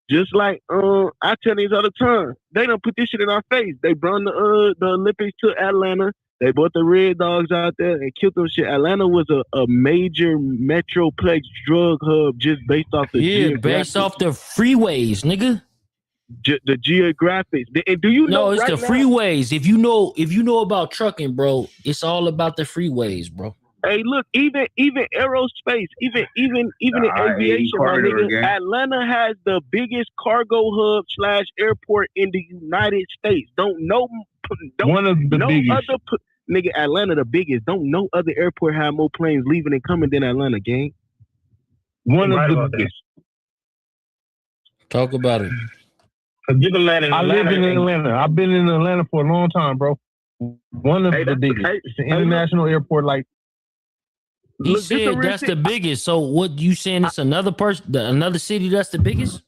just like I tell niggas all the time, they don't put this shit in our face. They brought the Olympics to Atlanta. They brought the Red Dogs out there and killed them shit. Atlanta was a major metroplex drug hub just based off the based off the freeways, nigga. The geographics. And do you know? No, it's the freeways. If you know about trucking, bro, it's all about the freeways, bro. Hey, look, even aerospace, even in aviation, my nigga, again. Atlanta has the biggest cargo hub / airport in the United States. One of the biggest. Nigga, Atlanta the biggest. Don't no other airport have more planes leaving and coming than Atlanta, gang. One of the biggest. Talk about it. I live in Atlanta. I've been in Atlanta for a long time, bro. One of the biggest. It's an international airport. Like he said, that's the biggest. So what you saying? It's another another city that's the biggest?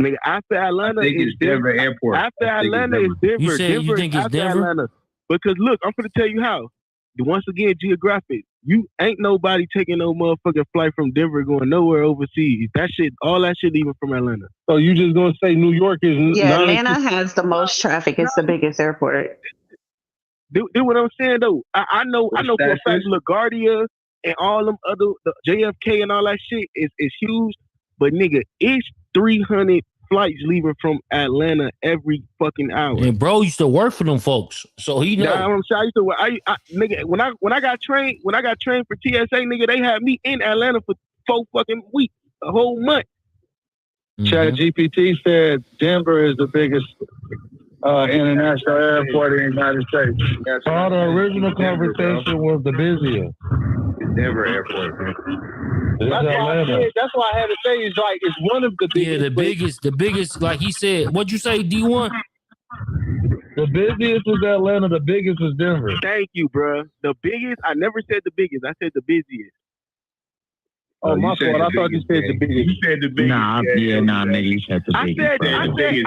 Nigga, after Atlanta is Denver Airport. After Atlanta is Denver. You said you think it's Denver? Atlanta. Because look, I'm gonna tell you how. Once again, geographic. You ain't nobody taking no motherfucking flight from Denver going nowhere overseas. All that shit even from Atlanta. So you just gonna say New York is? Yeah, Atlanta has the most traffic. It's the biggest airport. Do what I'm saying though. I know for a fact LaGuardia and all them other the JFK and all that shit is huge. But nigga, it's 300 flights leaving from Atlanta every fucking hour. And bro used to work for them folks, so he know. Nah, I'm sorry. Nigga, when I got trained for TSA, nigga, they had me in Atlanta for 4 fucking weeks, a whole month. Chat GPT said Denver is the biggest international airport in the United States. So the original conversation was the busiest. Denver Airport. That's why I had to say it's one of the biggest. Yeah, the biggest. Like he said, what'd you say, D1? The busiest is Atlanta. The biggest is Denver. Thank you, bro. The biggest. I never said the biggest. I said the busiest. Oh, my fault. I thought you said the biggest. You said the biggest. Nah, nigga, you said the biggest. I said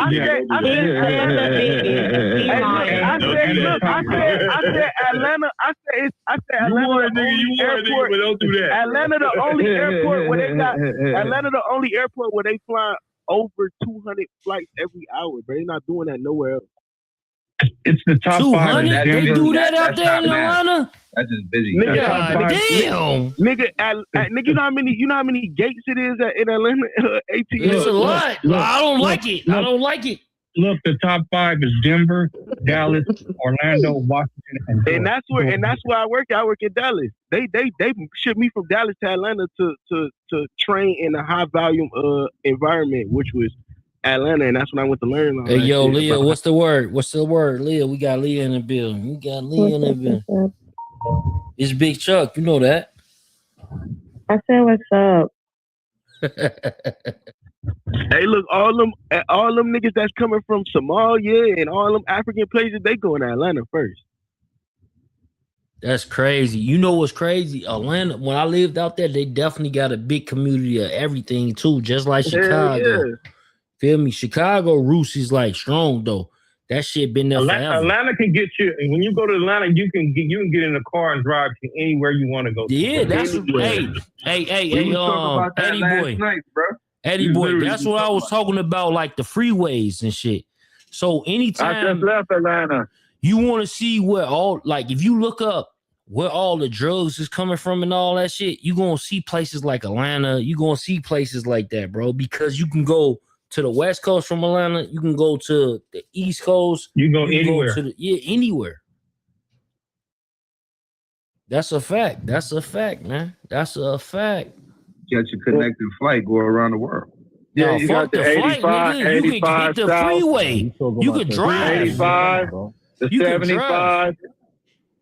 Atlanta. I said Atlanta the only airport. But don't do that. Atlanta the only airport where they got. Atlanta the only airport where they fly over 200 flights every hour, but they're not doing that nowhere else. It's the top 5. They do that out there in Atlanta. That's just busy. Nigga, damn. Nigga, you know how many gates it is in Atlanta? ATL. It's a lot. I don't like it. I don't like it. Look, the top 5 is Denver, Dallas, Orlando, Washington, and that's where I work. I work in Dallas. They shipped me from Dallas to Atlanta to train in a high volume environment, which was Atlanta, and that's when I went to learn. Hey, yo, Leah, what's the word? Leah, we got Leah in the building. It's Big Chuck, you know that. I said, what's up? Hey, look, all them niggas that's coming from Somalia and all them African places, they going to Atlanta first. That's crazy. You know what's crazy? Atlanta, when I lived out there, they definitely got a big community of everything too, just like Chicago. Yeah. Feel me? Chicago roots is like strong though. That shit been there forever. Atlanta can get you. When you go to Atlanta, you can get in the car and drive to anywhere you want to go. Yeah, that's hey, Eddie boy, night, bro. Eddie boy. That's what I was talking about, like the freeways and shit. So anytime I just left Atlanta, you want to see where all, like, if you look up where all the drugs is coming from and all that shit, you gonna see places like Atlanta. You gonna see places like that, bro, because you can go to the West Coast from Atlanta, you can go to the East Coast. You go anywhere. Anywhere. That's a fact. That's a fact, man. That's a fact. Get your connected flight, go around the world. Yeah, No, you got fuck the the flight, 85, nigga. You could 85 hit the south, freeway. You could drive. 85, the You could drive. 75,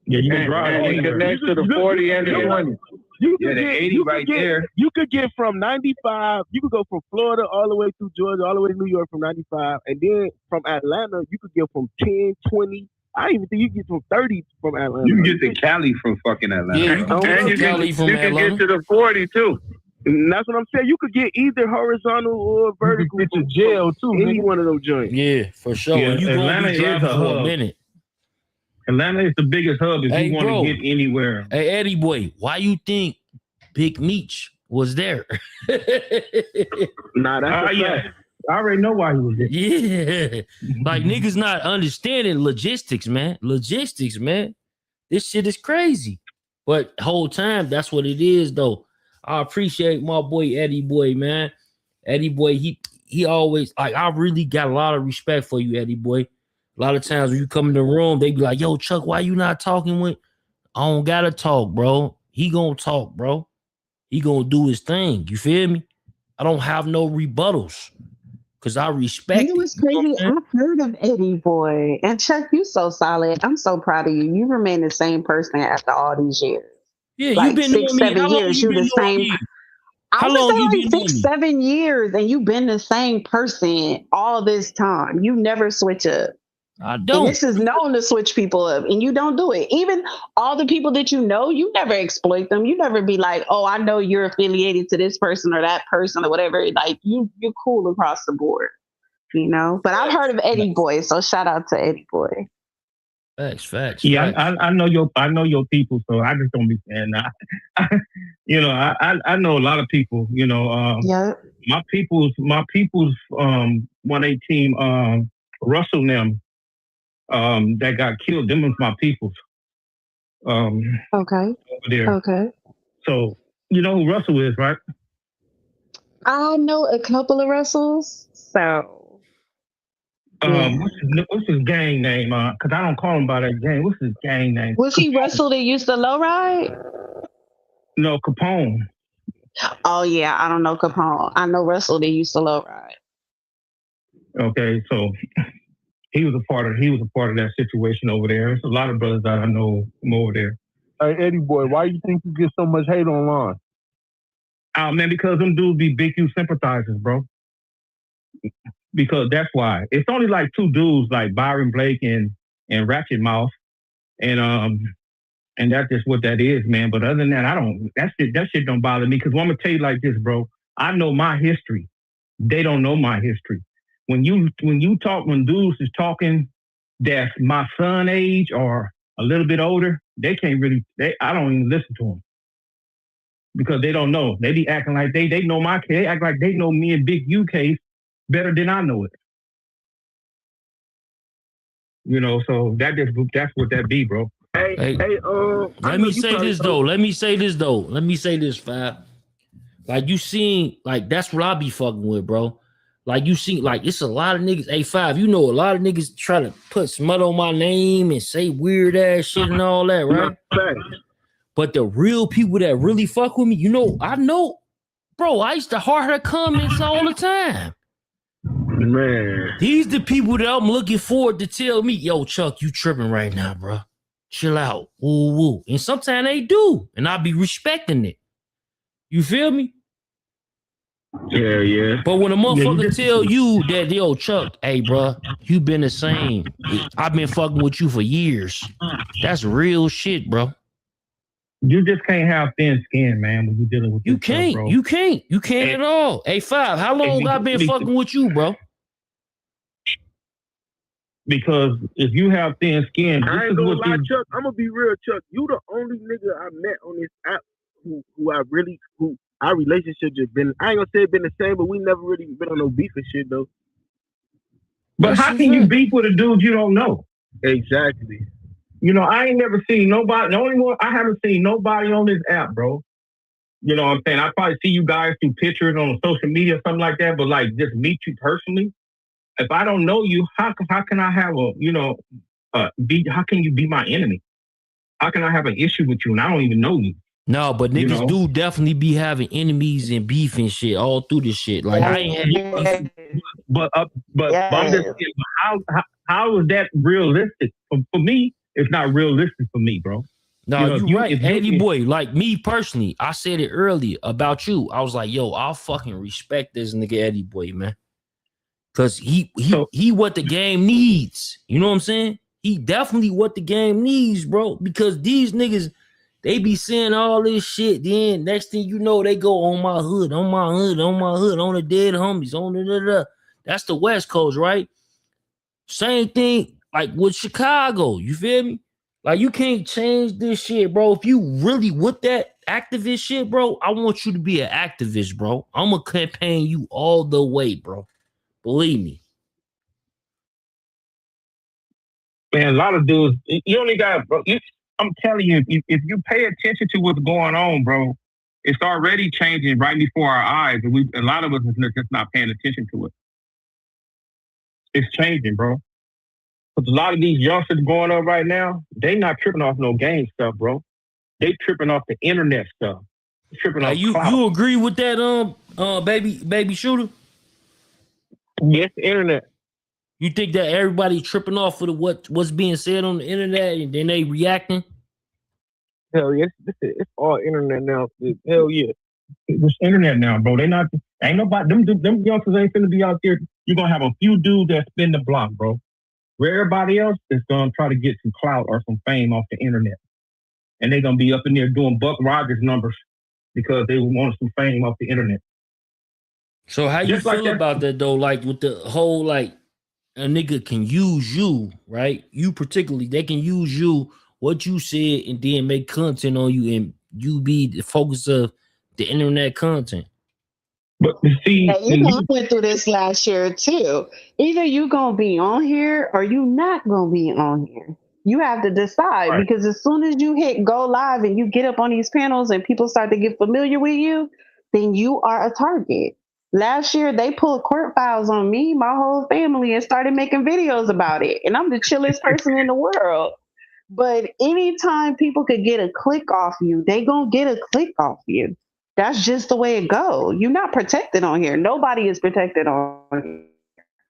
Yeah, you can and drive it anywhere. connects to the 40 and the 20. You Yeah, could the get 80 you could right get there. you could get from 95. You could go from Florida all the way to Georgia, all the way to New York from 95, and then from Atlanta you could get from 10, 20. I even think you can get from 30 from Atlanta. You can get to Cali from fucking Atlanta. Yeah, you can And get you to Cali from can get Atlanta. to the 40 too. And that's what I'm saying. You could get either horizontal or vertical. Get to jail too, Any nigga. one of those joints. Yeah, for sure. Yeah, And you gonna Atlanta be is driving a for a hub. minute. Atlanta is the biggest hub if Hey, you want bro. to get anywhere. Hey, Eddie boy, why you think Big Meech was there? Nah, that's a Yeah, fact. I already know why he was there. Yeah. Like niggas not understanding logistics, man. Logistics, man. This shit is crazy. But whole time, that's what it is, though. I appreciate my boy Eddie boy, man. Eddie boy, he always like I really got a lot of respect for you, Eddie boy. A lot of times when you come in the room, they be like, yo, Chuck, why you not talking with? I don't gotta talk, bro. He gonna talk, bro. He gonna do his thing. You feel me? I don't have no rebuttals. Cause I respect You know what's crazy? I've heard of Eddie Boy. And Chuck, you so solid. I'm so proud of you. You remain the same person after all these years. Yeah, Like you been 6, knowing me. 7 How long years. you You're been the knowing same. me? I How would long say you like been knowing 6, me? 7 years, and you've been the same person all this time. You never switch up. I And don't. this is known to switch people up, and you don't do it. Even all the people that you know, you never exploit them. You never be like, "Oh, I know you're affiliated to this person or that person or whatever." Like you're cool across the board, you know. But I've heard of Eddie Boy, so shout out to Eddie Boy. Facts. Yeah, I know your people, so I just don't be saying that. I know a lot of people. Yeah. My people's 118 Russell and them that got killed. Them was my people's Okay. over there. Okay. So you know who Russell is, right? I know a couple of Russells, so. Yeah. What's his gang name? Because I don't call him by that gang. What's his gang name? Was he Russell that used to low ride? No, Capone. Oh yeah, I don't know Capone. I know Russell that used to low ride. Okay, so he was a part of that situation over there. There's a lot of brothers that I know from over there. Hey, Eddie Boy, why you think you get so much hate online? Man, because them dudes be Big U sympathizers, bro. Because that's why. It's only like two dudes like Byron Blake and Ratchet Mouth. And that's just what that is, man. But other than that, that shit don't bother me. Because I'm gonna tell you like this, bro. I know my history. They don't know my history. When dudes is talking that's my son age or a little bit older, they can't really I don't even listen to them. Because they don't know. They be acting like they know my case. They act like they know me and Big U case better than I know it. So that's what that be, bro. Let me say this though. Fab. Like you seen, like that's what I be fucking with, bro. Like you see, like it's a lot of niggas. A5, a lot of niggas try to put smut on my name and say weird ass shit and all that, right? But the real people that really fuck with me, I know, bro. I used to heart her comments all the time. Man, These the people that I'm looking forward to tell me, yo, Chuck, you tripping right now, bro. Chill out. Woo woo. And sometimes they do, and I be respecting it. You feel me? Yeah. But when a motherfucker tell you that, yo, Chuck, hey, bro, you been the same. I've been fucking with you for years. That's real shit, bro. You just can't have thin skin, man, when you're dealing with this stuff, bro. You can't at all. Hey, Five, how long I been fucking with you, bro? Because if you have thin skin, I ain't gonna lie, Chuck. I'm gonna be real, Chuck. You the only nigga I met on this app who our relationship just been. I ain't gonna say it been the same, but we never really been on no beef and shit though. But how can you beef with a dude you don't know? Exactly. You know, I ain't never seen nobody. The only one I haven't seen nobody on this app, bro. You know what I'm saying? I probably see you guys through pictures on social media, something like that. But like, just meet you personally. If I don't know you, how can I have how can you be my enemy? How can I have an issue with you and I don't even know you? No, but You niggas know? do definitely be having enemies and beef and shit all through this shit. Like I ain't had But I'm just saying, how is that realistic? For me, it's not realistic for me, bro. No, You know, you if you- right. if you- Eddie boy, like me personally, I said it earlier about you. I was like, yo, I'll fucking respect this nigga Eddie boy, man. Cause he what the game needs. You know what I'm saying? He definitely what the game needs, bro. Because these niggas, they be saying all this shit. Then next thing you know, they go on my hood, on my hood, on my hood, on the dead homies, on the. That's the West Coast, right? Same thing like with Chicago. You feel me? Like you can't change this shit, bro. If you really with that activist shit, bro, I want you to be an activist, bro. I'm gonna campaign you all the way, bro. Believe me. Man, a lot of dudes, you only got, bro. I'm telling you, if you pay attention to what's going on, bro, it's already changing right before our eyes, and a lot of us is just not paying attention to it. It's changing, bro. Because a lot of these youngsters going up right now, they not tripping off no game stuff, bro. They tripping off the internet stuff. Tripping off clout. You agree with that, baby shooter? Yes, the internet. You think that everybody tripping off for what's being said on the internet and then they reacting? Hell yes, it's all internet now. Hell yeah. It's internet now, bro. Ain't nobody, them youngsters ain't finna be out there. You're gonna have a few dudes that spin the block, bro. Where everybody else is gonna try to get some clout or some fame off the internet. And they're gonna be up in there doing Buck Rogers numbers because they want some fame off the internet. So how you feel about that though? Like with the whole like a nigga can use you, right? You particularly, they can use you, what you said, and then make content on you, and you be the focus of the internet content. But see, I went through this last year too. Either you gonna be on here or you not gonna be on here. You have to decide because as soon as you hit go live and you get up on these panels and people start to get familiar with you, then you are a target. Last year, they pulled court files on me, my whole family, and started making videos about it. And I'm the chillest person in the world. But anytime people could get a click off you, they gonna get a click off you. That's just the way it goes. You're not protected on here. Nobody is protected on here.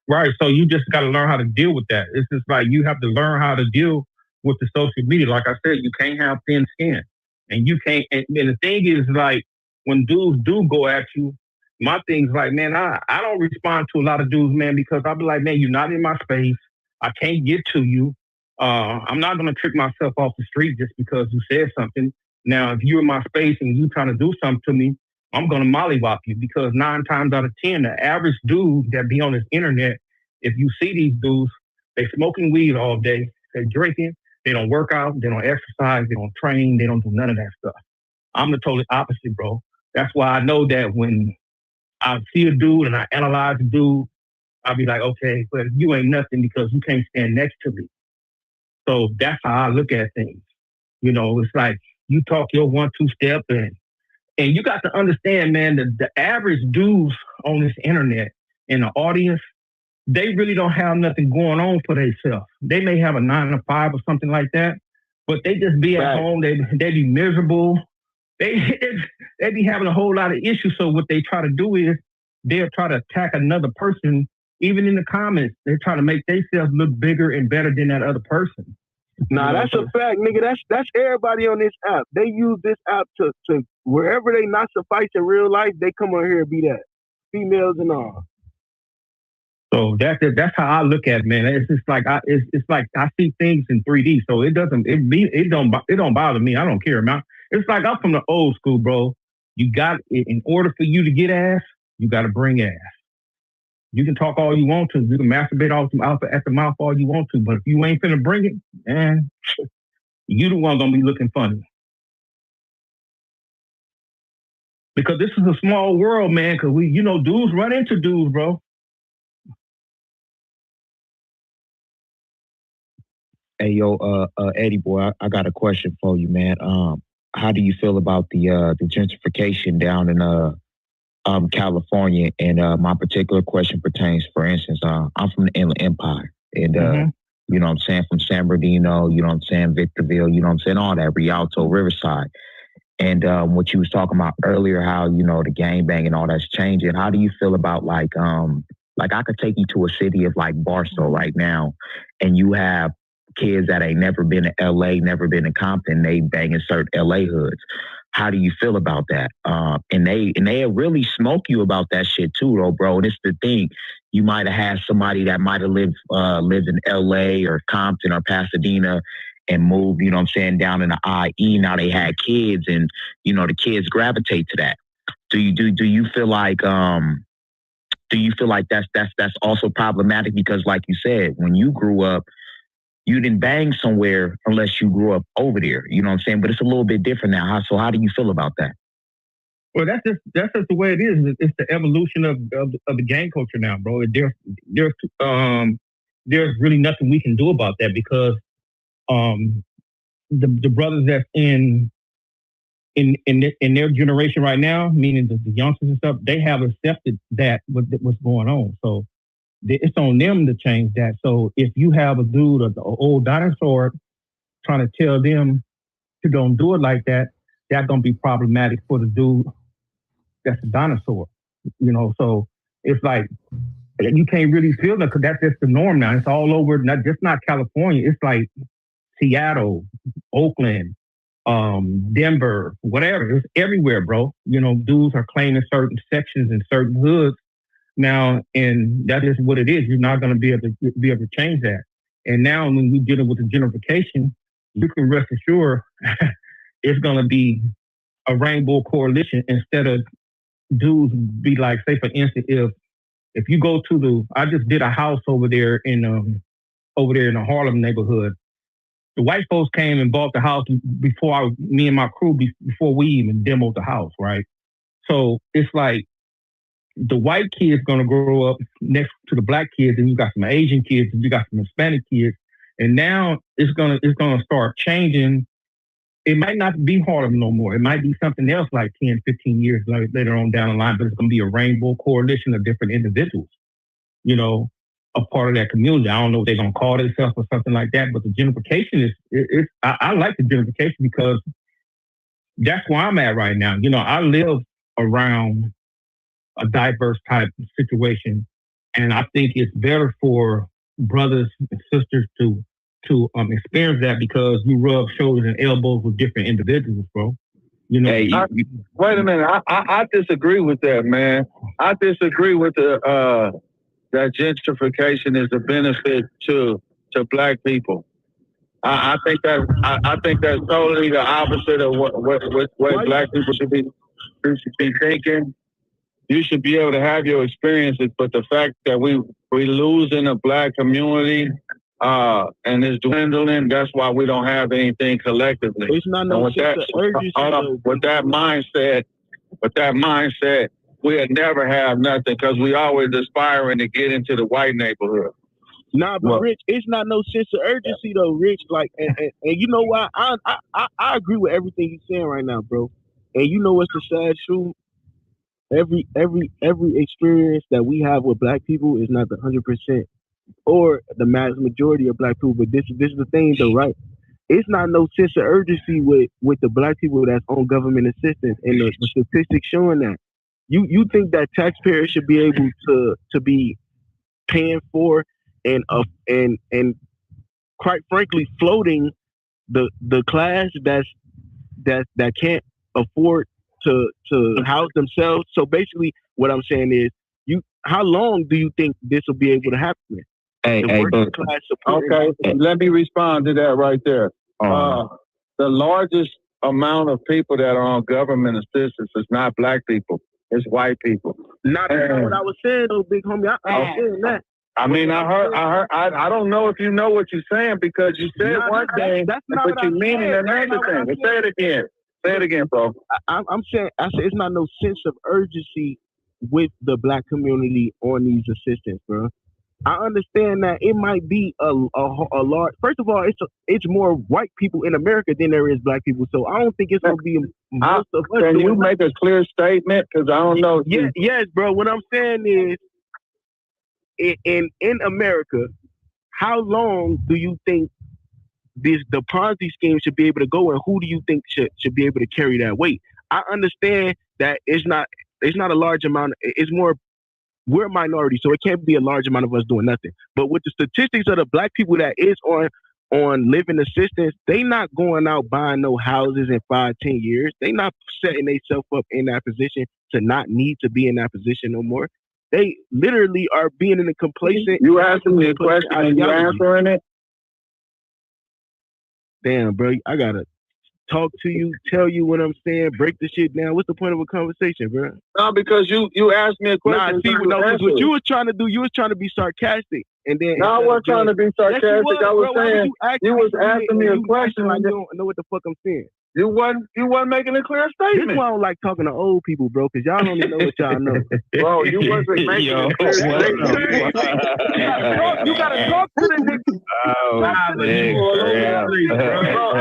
Right. So you just got to learn how to deal with that. It's just like you have to learn how to deal with the social media. Like I said, you can't have thin skin. And you can't. And the thing is, like, when dudes do go at you, my thing's like, man, I don't respond to a lot of dudes, man, because I'll be like, man, you're not in my space. I can't get to you. I'm not going to trick myself off the street just because you said something. Now, if you're in my space and you trying to do something to me, I'm going to mollywop you because 9 times out of 10, the average dude that be on this internet, if you see these dudes, they smoking weed all day, they drinking, they don't work out, they don't exercise, they don't train, they don't do none of that stuff. I'm the totally opposite, bro. That's why I know that when I see a dude and I analyze a dude, I'll be like, okay, but you ain't nothing because you can't stand next to me. So that's how I look at things. You know, it's like you talk your 1-2 step and you got to understand, man, that the average dudes on this internet and the audience, they really don't have nothing going on for themselves. They may have a 9-to-5 or something like that, but they just be at home. They be miserable. They be having a whole lot of issues. So what they try to do is they'll try to attack another person, even in the comments. They're trying to make themselves look bigger and better than that other person. Nah, that's a fact, nigga. That's everybody on this app. They use this app to wherever they not suffice in real life, they come on here and be that. Females and all. So that's how I look at it, man. It's just like it's like I see things in 3D. So it don't bother me. I don't care, man. It's like I'm from the old school, bro. You got, in order for you to get ass, you got to bring ass. You can talk all you want to. You can masturbate at the mouth all you want to. But if you ain't finna bring it, man, you the one gonna be looking funny. Because this is a small world, man. Because dudes run into dudes, bro. Hey, yo, Eddie boy, I got a question for you, man. How do you feel about the gentrification down in California? And my particular question pertains, for instance, I'm from the Inland Empire, and you know what I'm saying, from San Bernardino, you know what I'm saying, Victorville, you know what I'm saying, all that, Rialto, Riverside. And what you was talking about earlier, how, you know, the gangbang and all that's changing. How do you feel about like I could take you to a city of like Barstow right now, and you have kids that ain't never been to LA, never been to Compton, they bang in certain LA hoods. How do you feel about that? And they really smoke you about that shit too, though, bro. And it's the thing. You might have had somebody that might have lived in LA or Compton or Pasadena and moved, you know what I'm saying, down in the IE. Now they had kids, and you know the kids gravitate to that. Do you feel like that's also problematic? Because like you said, when you grew up, you didn't bang somewhere unless you grew up over there. You know what I'm saying? But it's a little bit different now. So how do you feel about that? Well, that's just the way it is. It's the evolution of the gang culture now, bro. There's really nothing we can do about that, because the brothers that's in their generation right now, meaning the youngsters and stuff, they have accepted that what's going on. So it's on them to change that. So if you have a dude, an old dinosaur, trying to tell them to don't do it like that, that's gonna be problematic for the dude that's a dinosaur. You know, so it's like you can't really feel that, because that's just the norm now. It's all over, not California. It's like Seattle, Oakland, Denver, whatever. It's everywhere, bro. You know, dudes are claiming certain sections and certain hoods now, and that is what it is. You're not going to be able to change that. And now, when we're dealing with the gentrification, you can rest assured it's going to be a rainbow coalition, instead of dudes be like, say for instance, if you go to I just did a house over there in the Harlem neighborhood. The white folks came and bought the house before me and my crew, before we even demoed the house, right? So it's like the white kids gonna grow up next to the black kids, and you got some Asian kids, and you got some Hispanic kids, and now it's gonna start changing. It might not be Harlem no more. It might be something else like 10, 15 years later on down the line, but it's gonna be a rainbow coalition of different individuals, you know, a part of that community. I don't know if they're gonna call themselves or something like that, but the gentrification I like the gentrification, because that's where I'm at right now. You know, I live around a diverse type of situation, and I think it's better for brothers and sisters to experience that, because you rub shoulders and elbows with different individuals, bro. You know, wait a minute. I disagree with that, man. I disagree with that gentrification is a benefit to black people. I think that's totally the opposite of what black people should be thinking. You should be able to have your experiences, but the fact that we losing a black community and it's dwindling, that's why we don't have anything collectively. It's not no sense of urgency. With that mindset, we'll never have nothing, because we always aspiring to get into the white neighborhood. Nah, but Rich, it's not no sense of urgency though, Rich. Like, and you know why? I agree with everything you're saying right now, bro. And you know what's the sad truth? Every experience that we have with black people is not the 100% or the mass majority of black people. But this is the thing though, right? It's not no sense of urgency with the black people that's on government assistance, and the statistics showing that. You think that taxpayers should be able to be paying for and quite frankly floating the class that can't afford to house themselves. So basically what I'm saying is, how long do you think this will be able to happen? Okay, let me respond to that right there. The largest amount of people that are on government assistance is not black people, it's white people. Not what I was saying though, big homie. I was saying that. I mean, I don't know if you know what you're saying, because you said one thing, but you mean another thing. Say it again. Say it again, bro. I said it's not no sense of urgency with the black community on these assistance, bro. I understand that it might be a large. First of all, it's more white people in America than there is black people, so I don't think it's gonna be most of us. Can you make a clear statement? Because I don't know. Yes, bro. What I'm saying is, in America, how long do you think the Ponzi scheme should be able to go, and who do you think should be able to carry that weight? I understand that it's not a large amount. It's more, we're a minority, so it can't be a large amount of us doing nothing. But with the statistics of the black people that is on living assistance, they not going out buying no houses in 5-10 years. They not setting themselves up in that position to not need to be in that position no more. They literally are being in a complacent. You asking me a question and you answering it? Damn, bro, I gotta talk to you, tell you what I'm saying, break the shit down. What's the point of a conversation, bro? No, because you asked me a question. Nah, see, because what you was trying to do, you was trying to be sarcastic, and then no, I wasn't trying to be sarcastic. Yes, I was saying you was asking me a question. Like you don't know what the fuck I'm saying. You wasn't making a clear statement. This is why I don't like talking to old people, bro, because y'all don't even know what y'all know. Bro, you wasn't making a clear statement. You gotta talk to the niggas.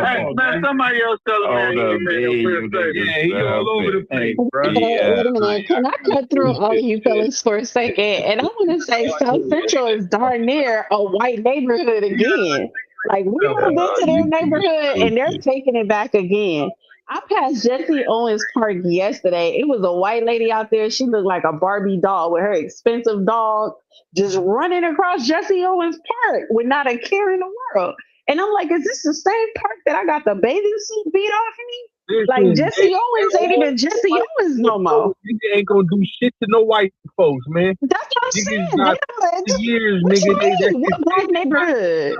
Hey, man, somebody else tell him, man, he made a clear statement. Yeah, he all over the place, bro. Wait a minute. Can I cut through all of you fellas for a second? And I want to say South Central is darn near a white neighborhood again. Like, we moved into their neighborhood and they're taking it back again. I passed Jesse Owens Park yesterday. It was a white lady out there. She looked like a Barbie doll with her expensive dog just running across Jesse Owens Park with not a care in the world. And I'm like, is this the same park that I got the bathing suit beat off of me? Like, Jesse Owens ain't even Jesse Owens no more. Nigga ain't gonna do shit to no white folks, man. That's what I'm saying. Not years, nigga. What black neighborhood?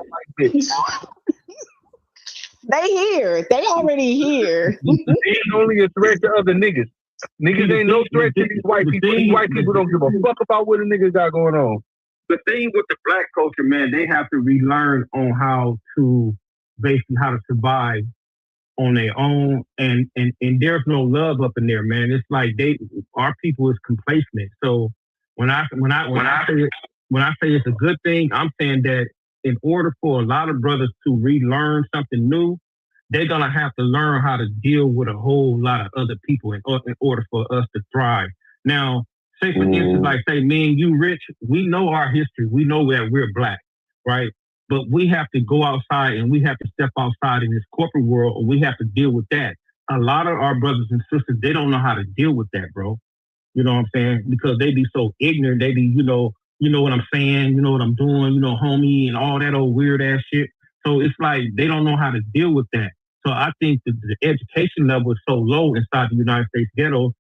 They here. They already here. They ain't only a threat to other niggas. Niggas ain't no threat to these white people. These white people don't give a fuck about what the niggas got going on. The thing with the black culture, man, they have to relearn on how to survive on their own, and there's no love up in there, man. It's like our people is complacent. So when I say it's a good thing, I'm saying that in order for a lot of brothers to relearn something new, they're gonna have to learn how to deal with a whole lot of other people in order for us to thrive. Now, say for instance, like say me and you, Rich, we know our history. We know that we're black, right? But we have to go outside and we have to step outside in this corporate world, and we have to deal with that. A lot of our brothers and sisters, they don't know how to deal with that, bro. You know what I'm saying? Because they be so ignorant. They be, you know what I'm saying, you know what I'm doing, homie, and all that old weird ass shit. So it's like they don't know how to deal with that. So I think that the education level is so low inside the United States ghetto,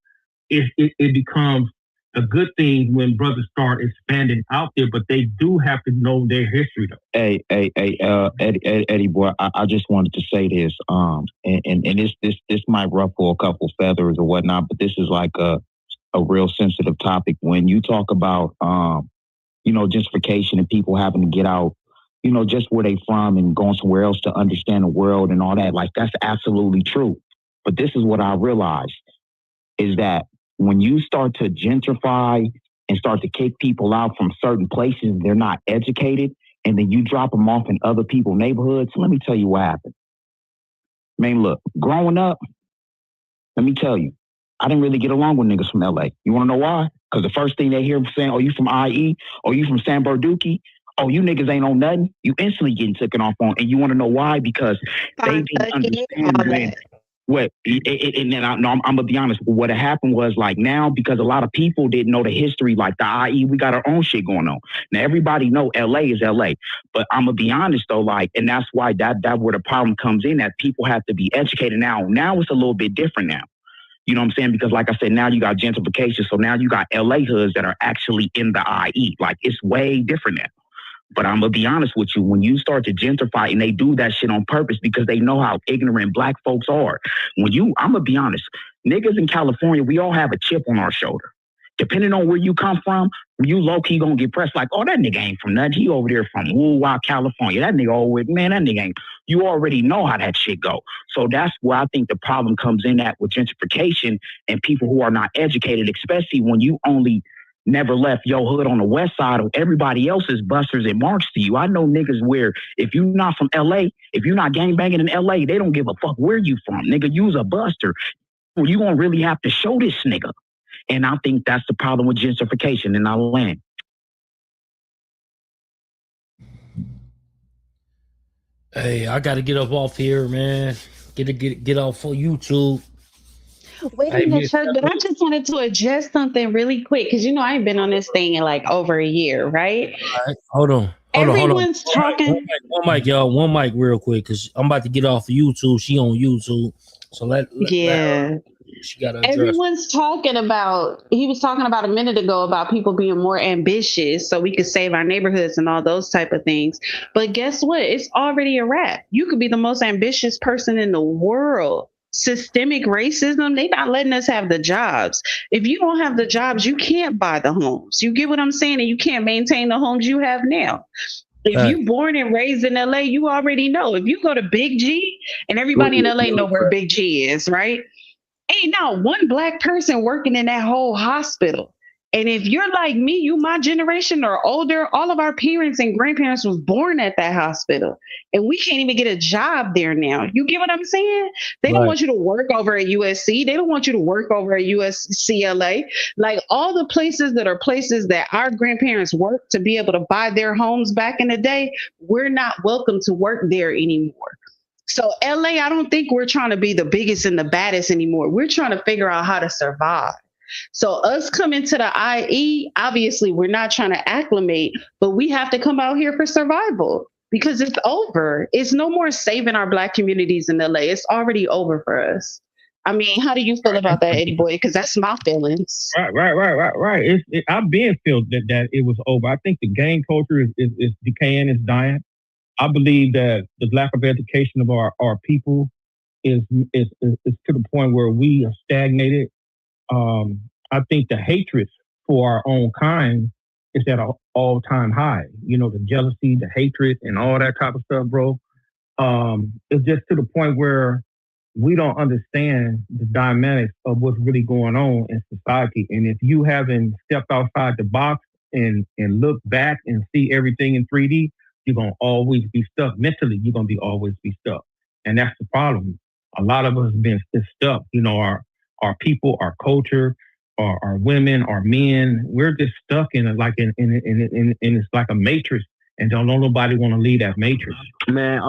it becomes a good thing when brothers start expanding out there, but they do have to know their history, though. Hey, Eddie boy, I just wanted to say this, and this might ruffle a couple feathers or whatnot, but this is like a real sensitive topic. When you talk about, gentrification and people having to get out, just where they from and going somewhere else to understand the world and all that, like that's absolutely true. But this is what I realized is that when you start to gentrify and start to kick people out from certain places, they're not educated, and then you drop them off in other people's neighborhoods. Let me tell you what happened. Man, look, growing up, let me tell you, I didn't really get along with niggas from LA. You want to know why? Because the first thing they hear saying, oh, you from IE? Oh, you from San Bernardino? Oh, you niggas ain't on nothing? You instantly getting taken off on. And you want to know why? Because they didn't understand what, and then I'm gonna be honest. What had happened was like now, because a lot of people didn't know the history, like the IE, we got our own shit going on. Now everybody know LA is LA, but I'm gonna be honest though, like, and that's why that where the problem comes in, that people have to be educated now. Now it's a little bit different now. You know what I'm saying? Because like I said, now you got gentrification, so now you got LA hoods that are actually in the IE. Like it's way different now. But I'm going to be honest with you, when you start to gentrify, and they do that shit on purpose because they know how ignorant black folks are. I'm going to be honest, niggas in California, we all have a chip on our shoulder. Depending on where you come from, you low-key going to get pressed like, oh, that nigga ain't from nothing. He over there from Woo-Wah, California. That nigga always, man, that nigga ain't. You already know how that shit go. So that's where I think the problem comes in at with gentrification and people who are not educated, especially when you only never left your hood on the west side of everybody else's busters and marks to you. I know niggas where if you're not from LA, if you're not gangbanging in LA, they don't give a fuck where you from. Nigga, you's a buster. Well, you gonna really have to show this nigga. And I think that's the problem with gentrification in our land. Hey, I gotta get up off here, man. Get off for YouTube. Wait a Hey, minute, Miss Chuck, but I LA. just wanted to address something really quick because I ain't been on this thing in like over a year, right? All right, hold on. Everyone's talking. One mic, y'all. One mic, real quick, cause I'm about to get off of YouTube. She on YouTube, so let her. Yeah. She gotta address. Everyone's talking about, he was talking about a minute ago about people being more ambitious so we could save our neighborhoods and all those type of things. But guess what? It's already a wrap. You could be the most ambitious person in the world. Systemic racism, they not letting us have the jobs. If you don't have the jobs, you can't buy the homes. You get what I'm saying? And you can't maintain the homes you have now. If Hey, you born and raised in LA, you already know. If you go to Big G, and everybody in LA know where Big G is, right? Ain't not one black person working in that whole hospital. And if you're like me, you my generation or older, all of our parents and grandparents was born at that hospital. And we can't even get a job there now. You get what I'm saying? They don't right, want you to work over at USC. They don't want you to work over at USCLA. Like all the places that are places that our grandparents worked to be able to buy their homes back in the day, we're not welcome to work there anymore. So LA, I don't think we're trying to be the biggest and the baddest anymore. We're trying to figure out how to survive. So us coming to the IE, obviously we're not trying to acclimate, but we have to come out here for survival because it's over. It's no more saving our black communities in LA. It's already over for us. I mean, how do you feel about that, Eddie Boy? Because that's my feelings. Right. I've been feel that it was over. I think the gang culture is decaying, it's dying. I believe that the lack of education of our people is to the point where we are stagnated. I think the hatred for our own kind is at an all-time high. You know, the jealousy, the hatred, and all that type of stuff, bro. It's just to the point where we don't understand the dynamics of what's really going on in society. And if you haven't stepped outside the box and look back and see everything in 3D, you're going to always be stuck. Mentally, you're going to always be stuck. And that's the problem. A lot of us have been stuck. You know, our people, our culture, our women, our men, we're just stuck in it's like a matrix. And don't know nobody want to leave that matrix. Man,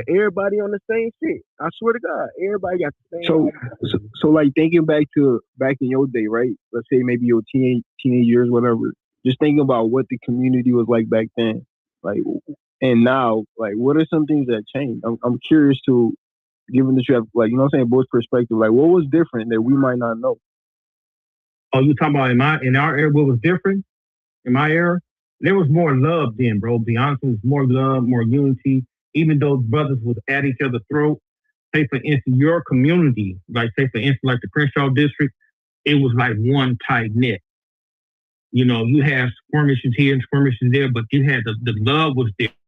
everybody on the same shit. I swear to God, everybody got the same. So like thinking back in your day, right? Let's say maybe your teenage years, whatever. Just thinking about what the community was like back then, like, and now, like, what are some things that changed? I'm curious to, given that you have, like, you know what I'm saying, both perspective, like, what was different that we might not know? Oh, you talking about in our era, what was different? In my era, there was more love then, bro. Be honest, there was more love, more unity. Even though brothers was at each other's throat. Say for instance, your community, like say for instance, like the Crenshaw district, it was like one tight knit. You know, you had skirmishes here and skirmishes there, but you had the love was there.